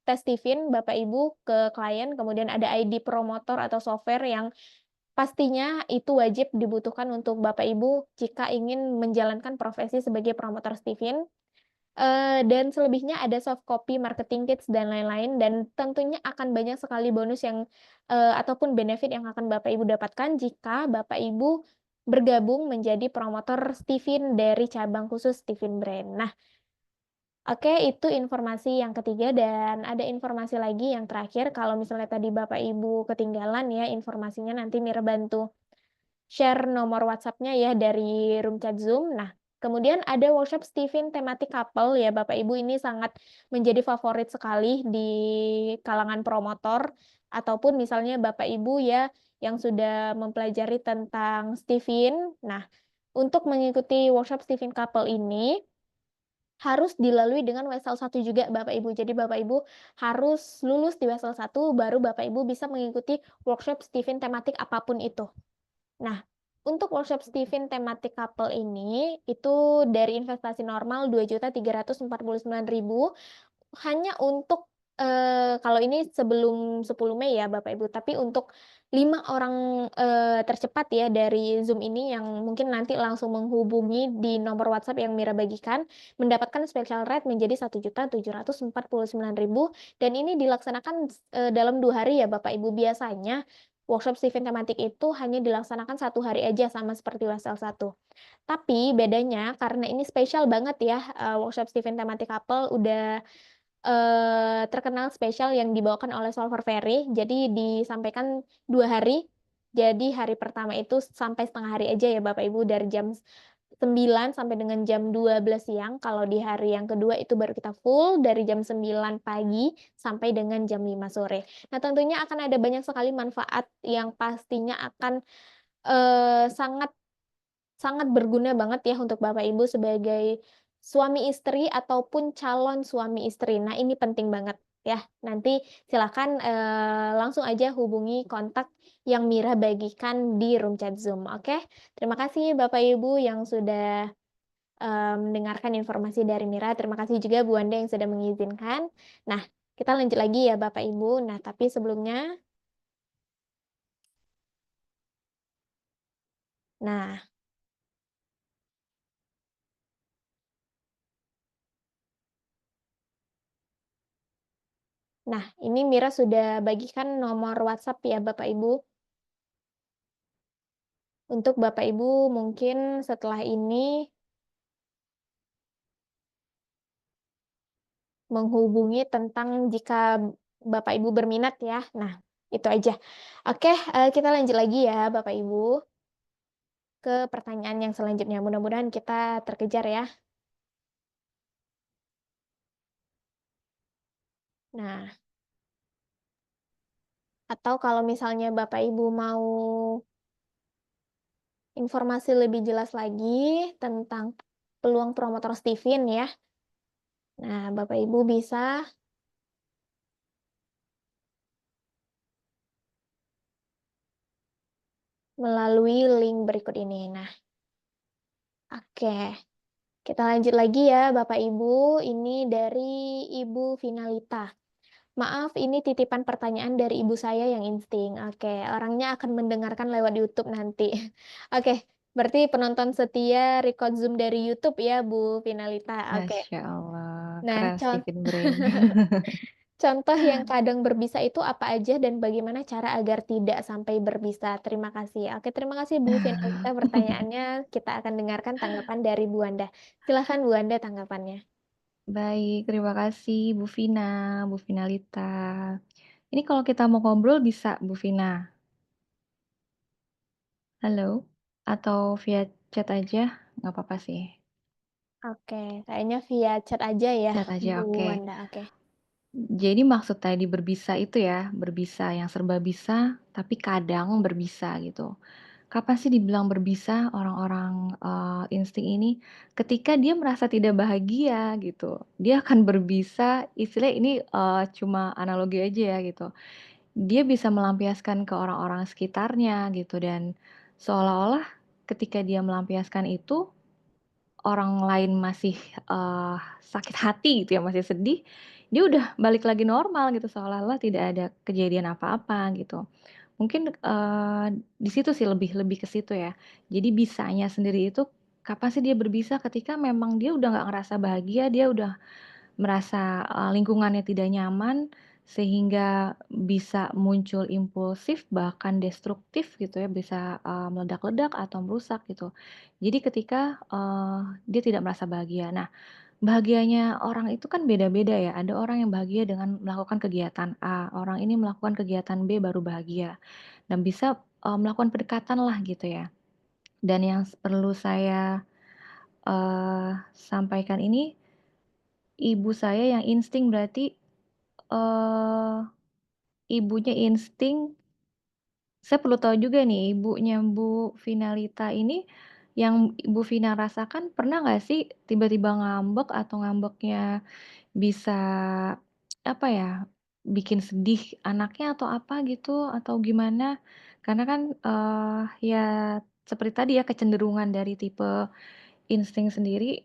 tes Steven Bapak Ibu ke klien, kemudian ada ID promotor atau software yang pastinya itu wajib dibutuhkan untuk Bapak Ibu jika ingin menjalankan profesi sebagai promotor Steven. Dan selebihnya ada soft copy, marketing kits, dan lain-lain, dan tentunya akan banyak sekali bonus yang ataupun benefit yang akan Bapak Ibu dapatkan jika Bapak Ibu bergabung menjadi promotor Steven dari cabang khusus Steven Brand. Nah, oke, itu informasi yang ketiga, dan ada informasi lagi yang terakhir. Kalau misalnya tadi Bapak Ibu ketinggalan ya informasinya, nanti Mira bantu share nomor WhatsApp-nya ya dari room chat Zoom. Nah, kemudian ada workshop Steven tematik couple ya Bapak Ibu, ini sangat menjadi favorit sekali di kalangan promotor, ataupun misalnya Bapak Ibu ya yang sudah mempelajari tentang Steven. Nah, untuk mengikuti workshop Steven couple ini harus dilalui dengan Wesel 1 juga Bapak Ibu. Jadi Bapak Ibu harus lulus di Wesel 1 baru Bapak Ibu bisa mengikuti workshop Stephen tematik apapun itu. Nah, untuk workshop Stephen tematik couple ini, itu dari investasi normal 2.349.000 hanya untuk, kalau ini sebelum 10 Mei ya Bapak Ibu, tapi untuk 5 orang, tercepat ya dari Zoom ini yang mungkin nanti langsung menghubungi di nomor WhatsApp yang Mira bagikan, mendapatkan special rate menjadi 1.749.000 dan ini dilaksanakan dalam 2 hari ya Bapak Ibu. Biasanya workshop Stephen tematik itu hanya dilaksanakan 1 hari aja sama seperti Wesel 1. Tapi bedanya karena ini spesial banget ya, workshop Stephen tematik couple udah terkenal spesial yang dibawakan oleh Solver Ferry, jadi disampaikan 2 hari. Jadi hari pertama itu sampai setengah hari aja ya Bapak Ibu, dari jam 9 sampai dengan jam 12 siang. Kalau di hari yang kedua itu baru kita full dari jam 9 pagi sampai dengan jam 5 sore. Nah, tentunya akan ada banyak sekali manfaat yang pastinya akan, sangat sangat berguna banget ya untuk Bapak Ibu sebagai suami istri ataupun calon suami istri. Nah, ini penting banget ya. Nanti silakan, langsung aja hubungi kontak yang Mira bagikan di room chat Zoom, oke? Terima kasih Bapak Ibu yang sudah, mendengarkan informasi dari Mira. Terima kasih juga Bu Wanda yang sudah mengizinkan. Nah, kita lanjut lagi ya Bapak Ibu. Nah, tapi sebelumnya nah nah, ini Mira sudah bagikan nomor WhatsApp ya Bapak Ibu. Untuk Bapak Ibu mungkin setelah ini menghubungi tentang jika Bapak Ibu berminat ya. Nah, itu aja. Oke, kita lanjut lagi ya Bapak Ibu, ke pertanyaan yang selanjutnya. Mudah-mudahan kita terkejar ya. Nah, atau kalau misalnya Bapak Ibu mau informasi lebih jelas lagi tentang peluang promotor Steven ya. Nah, Bapak Ibu bisa melalui link berikut ini. Nah, oke. Kita lanjut lagi ya Bapak Ibu, ini dari Ibu Finalita. Maaf, ini titipan pertanyaan dari ibu saya yang insting. Oke, orangnya akan mendengarkan lewat YouTube nanti. Oke, berarti penonton setia record Zoom dari YouTube ya Bu Finalita. Oke. Masya Allah, Nah, keren Stephen Brain. contoh yang kadang berbisa itu apa aja dan bagaimana cara agar tidak sampai berbisa? Terima kasih. Oke, terima kasih Bu Finalita pertanyaannya. Kita akan dengarkan tanggapan dari Bu Wanda. Silahkan Bu Wanda tanggapannya. Baik, terima kasih Bu Vina, Bu Finalita. Ini kalau kita mau ngobrol bisa Bu Vina? Halo? Atau via chat aja? Nggak apa-apa sih. Oke, kayaknya via chat aja ya, Chat aja, Bu oke. Wanda. Oke. Jadi maksud tadi berbisa itu ya, berbisa yang serba bisa, tapi kadang berbisa gitu. Kapan sih dibilang berbisa orang-orang, insting ini? Ketika dia merasa tidak bahagia gitu. Dia akan berbisa, istilahnya ini, cuma analogi aja ya gitu. Dia bisa melampiaskan ke orang-orang sekitarnya gitu dan seolah-olah ketika dia melampiaskan itu, orang lain masih, sakit hati gitu ya, masih sedih, dia udah balik lagi normal gitu, seolah-olah tidak ada kejadian apa-apa gitu. Mungkin, di situ sih lebih lebih ke situ ya. Jadi bisanya sendiri itu, kapan sih dia berbisa ketika memang dia udah nggak ngerasa bahagia, dia udah merasa, lingkungannya tidak nyaman, sehingga bisa muncul impulsif bahkan destruktif gitu ya, bisa, meledak-ledak atau merusak gitu. Jadi ketika, dia tidak merasa bahagia. Nah, bahagianya orang itu kan beda-beda ya, ada orang yang bahagia dengan melakukan kegiatan A, orang ini melakukan kegiatan B baru bahagia, dan bisa, melakukan pendekatan lah gitu ya. Dan yang perlu saya, sampaikan ini, ibu saya yang insting berarti, eee, ibunya insting saya perlu tahu juga nih ibunya Bu Finalita ini yang Ibu Vina rasakan pernah nggak sih tiba-tiba ngambek atau ngambeknya bisa, apa ya, bikin sedih anaknya atau apa gitu, atau gimana? Karena kan, ya seperti tadi ya kecenderungan dari tipe insting sendiri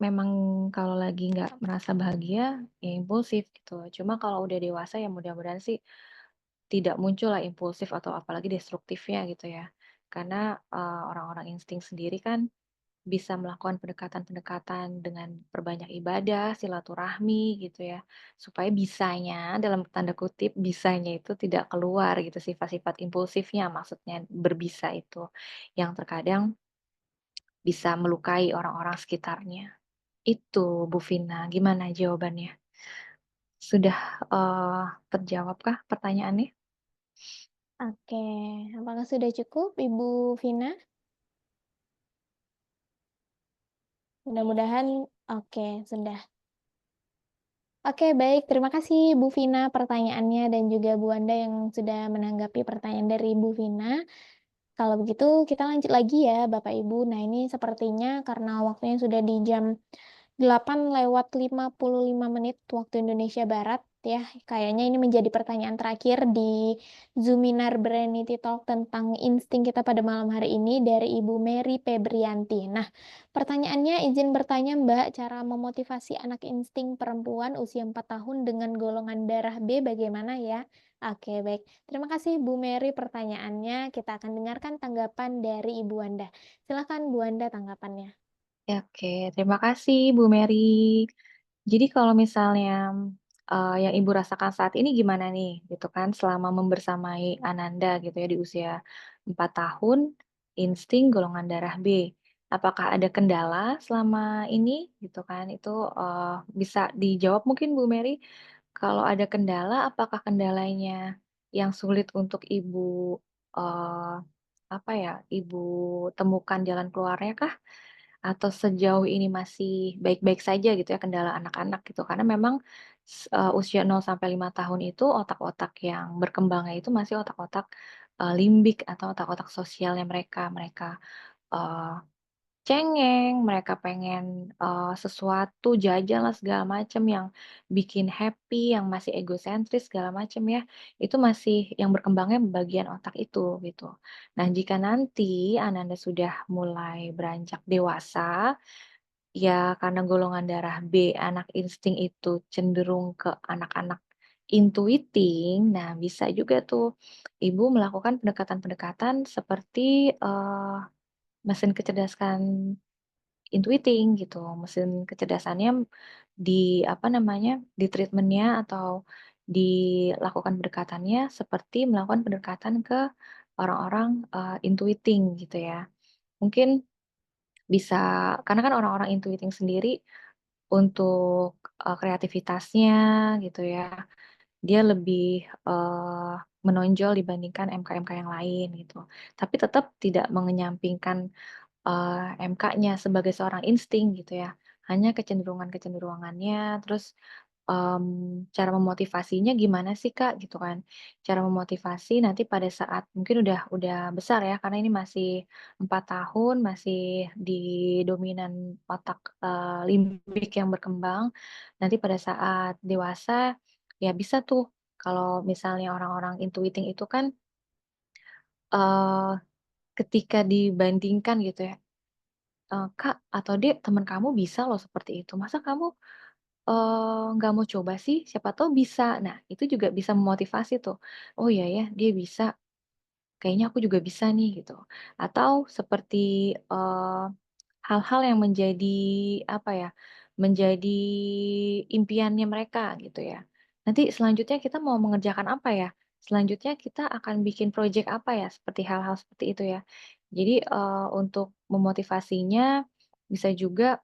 memang kalau lagi nggak merasa bahagia, ya impulsif gitu. Cuma kalau udah dewasa ya mudah-mudahan sih tidak muncullah impulsif atau apalagi destruktifnya gitu ya. Karena, orang-orang insting sendiri kan bisa melakukan pendekatan-pendekatan dengan perbanyak ibadah, silaturahmi gitu ya, supaya bisanya, dalam tanda kutip, "bisanya" itu tidak keluar gitu sifat-sifat impulsifnya, maksudnya berbisa itu, yang terkadang bisa melukai orang-orang sekitarnya. Itu Bu Vina, gimana jawabannya? Sudah, terjawabkah pertanyaannya? Oke, apakah sudah cukup Ibu Vina? Mudah-mudahan oke, sudah. Oke, baik. Terima kasih Bu Vina pertanyaannya dan juga Bu Wanda yang sudah menanggapi pertanyaan dari Bu Vina. Kalau begitu kita lanjut lagi ya Bapak Ibu. Nah, ini sepertinya karena waktunya sudah di jam 8:55 waktu Indonesia Barat ya. Kayaknya ini menjadi pertanyaan terakhir di Zoominar Brainity Talk tentang insting kita pada malam hari ini dari Ibu Mary Febrianti. Nah, pertanyaannya izin bertanya Mbak, cara memotivasi anak insting perempuan usia 4 tahun dengan golongan darah B bagaimana ya? Oke, baik. Terima kasih Bu Mary pertanyaannya. Kita akan dengarkan tanggapan dari Ibu Wanda. Silakan Bu Wanda tanggapannya. Ya, oke, terima kasih Bu Mary. Jadi kalau misalnya, yang Ibu rasakan saat ini gimana nih, gitu kan, selama membersamai Ananda gitu ya di usia 4 tahun, insting golongan darah B. Apakah ada kendala selama ini gitu kan? Itu, bisa dijawab mungkin Bu Mary, kalau ada kendala, apakah kendalanya yang sulit untuk Ibu, eee, apa ya, Ibu temukan jalan keluarnya kah? Atau sejauh ini masih baik-baik saja gitu ya kendala anak-anak gitu? Karena memang usia 0 sampai 5 tahun itu otak-otak yang berkembangnya itu masih otak-otak, limbik atau otak-otak sosialnya mereka. Mereka, eee, cengeng, mereka pengen, sesuatu, jajanlah segala macam yang bikin happy, yang masih egosentris segala macam ya, itu masih yang berkembangnya bagian otak itu gitu. Nah jika nanti Ananda sudah mulai beranjak dewasa, ya, karena golongan darah B, anak insting itu cenderung ke anak-anak intuiting. Nah, bisa juga tuh ibu melakukan pendekatan-pendekatan seperti, mesin kecerdasan intuiting gitu. Mesin kecerdasannya apa namanya, di-treatment-nya atau dilakukan pendekatannya seperti melakukan pendekatan ke orang-orang, intuiting gitu ya. Mungkin bisa karena kan orang-orang intuiting sendiri untuk, kreativitasnya gitu ya, dia lebih, menonjol dibandingkan MK-MK yang lain gitu. Tapi tetap tidak mengenyampingkan, MK-nya sebagai seorang insting gitu ya. Hanya kecenderungan-kecenderungannya, terus, cara memotivasinya gimana sih, Kak, gitu kan. Cara memotivasi nanti pada saat mungkin udah besar ya, karena ini masih 4 tahun, masih di dominan otak, limbik yang berkembang. Nanti pada saat dewasa, ya bisa tuh kalau misalnya orang-orang intuiting itu kan, eee, ketika dibandingkan gitu ya, "Kak atau Dek, temen kamu bisa loh seperti itu, masa kamu, nggak mau coba sih? Siapa tahu bisa." Nah, itu juga bisa memotivasi tuh, "Oh iya ya, dia bisa, kayaknya aku juga bisa nih," gitu. Atau seperti, hal-hal yang menjadi, apa ya, menjadi impiannya mereka gitu ya. Nanti selanjutnya kita mau mengerjakan apa ya? Selanjutnya kita akan bikin project apa ya? Seperti hal-hal seperti itu ya. Jadi, untuk memotivasinya bisa juga,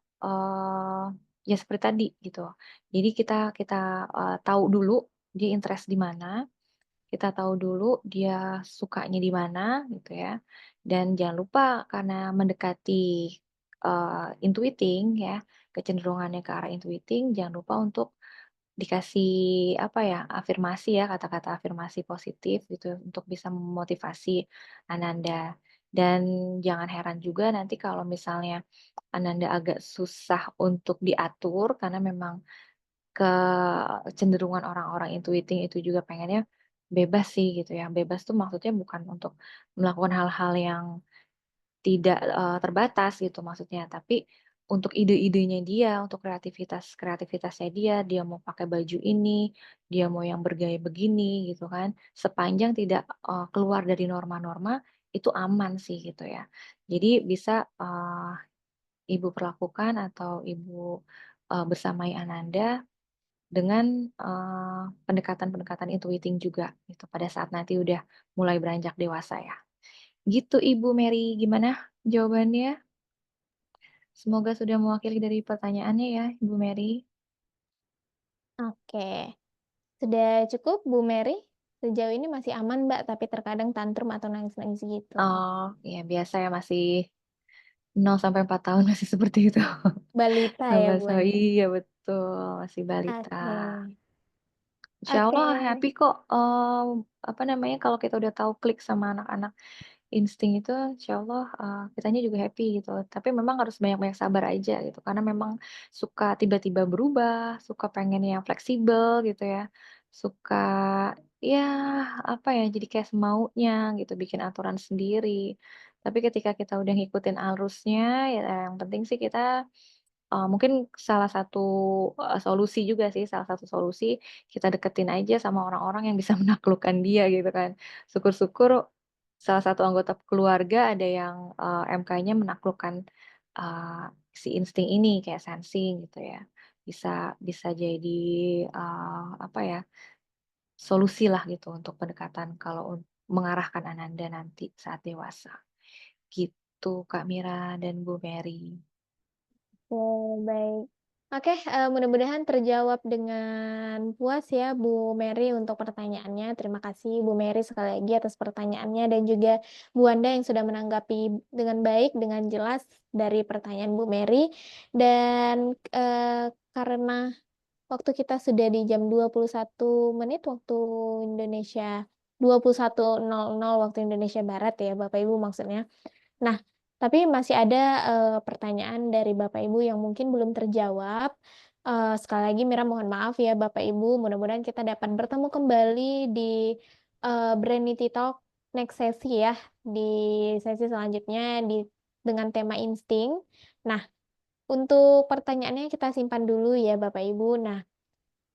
ya seperti tadi gitu. Jadi kita kita, tahu dulu dia interest di mana, kita tahu dulu dia sukanya di mana gitu ya, dan jangan lupa karena mendekati, intuiting ya, kecenderungannya ke arah intuiting, jangan lupa untuk dikasih apa ya, afirmasi ya, kata-kata afirmasi positif gitu untuk bisa memotivasi Ananda. Dan jangan heran juga nanti kalau misalnya Ananda agak susah untuk diatur karena memang kecenderungan orang-orang intuiting itu juga pengennya bebas sih gitu ya. Bebas tuh maksudnya bukan untuk melakukan hal-hal yang tidak, terbatas gitu maksudnya, tapi untuk ide-idenya dia, untuk kreativitasnya dia, dia mau pakai baju ini, dia mau yang bergaya begini gitu kan, sepanjang tidak, keluar dari norma-norma, itu aman sih gitu ya. Jadi bisa, Ibu perlakukan atau Ibu, bersamai Ananda dengan, pendekatan-pendekatan intuiting juga gitu pada saat nanti udah mulai beranjak dewasa ya. Gitu Ibu Mary, gimana jawabannya? Semoga sudah mewakili dari pertanyaannya ya Ibu Mary. Oke, sudah cukup Bu Mary? Sejauh ini masih aman Mbak, tapi terkadang tantrum atau nangis-nangis gitu. Oh, ya biasa ya masih 0 sampai 4 tahun masih seperti itu. Balita ya Bu Sama-sama Anda? iya betul, masih balita. Oke. Insya Oke. Allah happy kok, apa namanya, kalau kita udah tahu klik sama anak-anak. Insting itu insyaallah, kitanya juga happy gitu. Tapi memang harus banyak-banyak sabar aja gitu, karena memang suka tiba-tiba berubah, suka pengen yang fleksibel gitu ya, suka ya apa ya, jadi kayak semaunya gitu, bikin aturan sendiri. Tapi ketika kita udah ngikutin arusnya, ya yang penting sih kita mungkin salah satu, solusi juga sih, salah satu solusi kita deketin aja sama orang-orang yang bisa menaklukkan dia gitu kan. Syukur-syukur salah satu anggota keluarga ada yang, MK-nya menaklukkan, si insting ini kayak sensing gitu ya. Bisa bisa jadi, apa ya, solusi lah gitu untuk pendekatan kalau mengarahkan Ananda nanti saat dewasa. Gitu Kak Mira dan Bu Mary. Oh, baik. Oke, mudah-mudahan terjawab dengan puas ya Bu Mary untuk pertanyaannya. Terima kasih Bu Mary sekali lagi atas pertanyaannya dan juga Bu Wanda yang sudah menanggapi dengan baik, dengan jelas dari pertanyaan Bu Mary. Dan, karena waktu kita sudah di jam 21 menit waktu Indonesia, 21.00 waktu Indonesia Barat ya Bapak Ibu maksudnya. Nah, tapi masih ada, pertanyaan dari Bapak Ibu yang mungkin belum terjawab. Sekali lagi Mira mohon maaf ya Bapak Ibu, mudah-mudahan kita dapat bertemu kembali di, Brainity Talk next sesi ya, di sesi selanjutnya dengan tema insting. Nah, untuk pertanyaannya kita simpan dulu ya Bapak Ibu. Nah,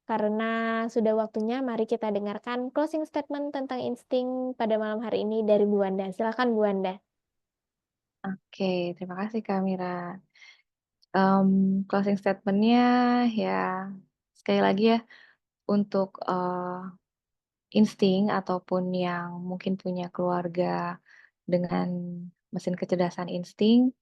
karena sudah waktunya mari kita dengarkan closing statement tentang insting pada malam hari ini dari Bu Wanda. Silakan Bu Wanda. Oke, terima kasih Kak Mira. Closing statement-nya ya sekali lagi ya untuk, insting ataupun yang mungkin punya keluarga dengan mesin kecerdasan insting,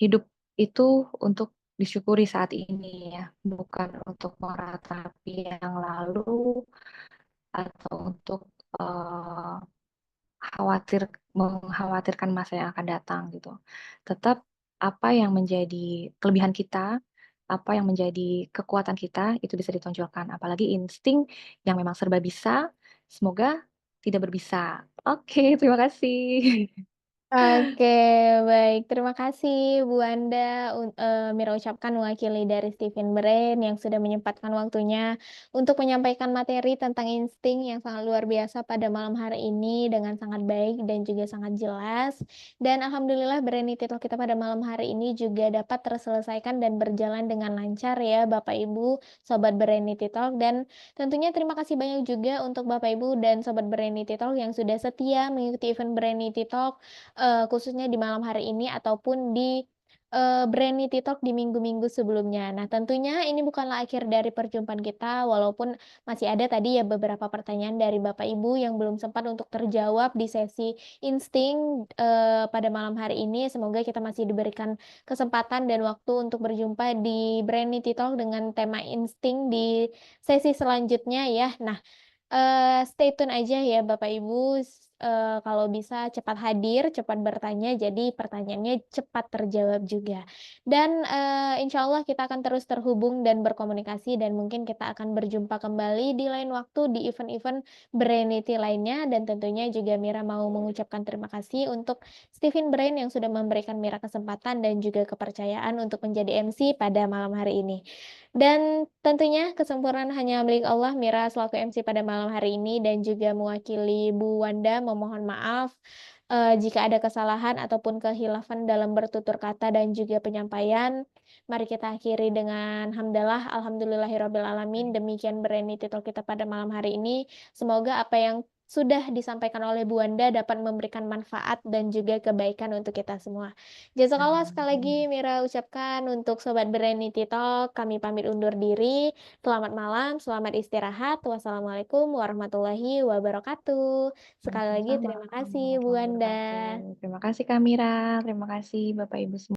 hidup itu untuk disyukuri saat ini ya, bukan untuk meratapi yang lalu atau untuk, mengkhawatirkan masa yang akan datang gitu. Tetap apa yang menjadi kelebihan kita, apa yang menjadi kekuatan kita itu bisa ditonjolkan, apalagi insting yang memang serba bisa, semoga tidak berbisa. Oke, terima kasih. Oke, baik. Terima kasih Bu Anda, Mira ucapkan mewakili dari Steven Brain yang sudah menyempatkan waktunya untuk menyampaikan materi tentang insting yang sangat luar biasa pada malam hari ini dengan sangat baik dan juga sangat jelas. Dan alhamdulillah Brainity Talk kita pada malam hari ini juga dapat terselesaikan dan berjalan dengan lancar ya Bapak Ibu, Sobat Brainity Talk. Dan tentunya terima kasih banyak juga untuk Bapak Ibu dan Sobat Brainity Talk yang sudah setia mengikuti event Brainity Talk khususnya di malam hari ini ataupun di, Brainity Talk di minggu-minggu sebelumnya. Nah, tentunya ini bukanlah akhir dari perjumpaan kita, walaupun masih ada tadi ya beberapa pertanyaan dari Bapak Ibu yang belum sempat untuk terjawab di sesi insting, pada malam hari ini. Semoga kita masih diberikan kesempatan dan waktu untuk berjumpa di Brainity Talk dengan tema insting di sesi selanjutnya ya. Nah, stay tune aja ya Bapak Ibu, kalau bisa cepat hadir, cepat bertanya, jadi pertanyaannya cepat terjawab juga. Dan, insya Allah kita akan terus terhubung dan berkomunikasi dan mungkin kita akan berjumpa kembali di lain waktu di event-event Brainity lainnya dan tentunya juga Mira mau mengucapkan terima kasih untuk Steven Brain yang sudah memberikan Mira kesempatan dan juga kepercayaan untuk menjadi MC pada malam hari ini. Dan tentunya kesempurnaan hanya milik Allah, Mira selaku MC pada malam hari ini dan juga mewakili Bu Wanda memohon maaf, jika ada kesalahan ataupun kehilafan dalam bertutur kata dan juga penyampaian. Mari kita akhiri dengan hamdalah, alhamdulillahirabbil alamin. Demikian Brainity Talk kita pada malam hari ini. Semoga apa yang sudah disampaikan oleh Bu Wanda dapat memberikan manfaat dan juga kebaikan untuk kita semua. Jazakallah sekali lagi Amin. Mira ucapkan untuk Sobat Brainity Talk, kami pamit undur diri. Selamat malam, selamat istirahat. Wassalamualaikum warahmatullahi wabarakatuh. Sekali lagi Waalaikumsalam terima kasih Bu warahmatullahi Wanda. wabarakatuh. Terima kasih Kak Mira, terima kasih Bapak Ibu semua.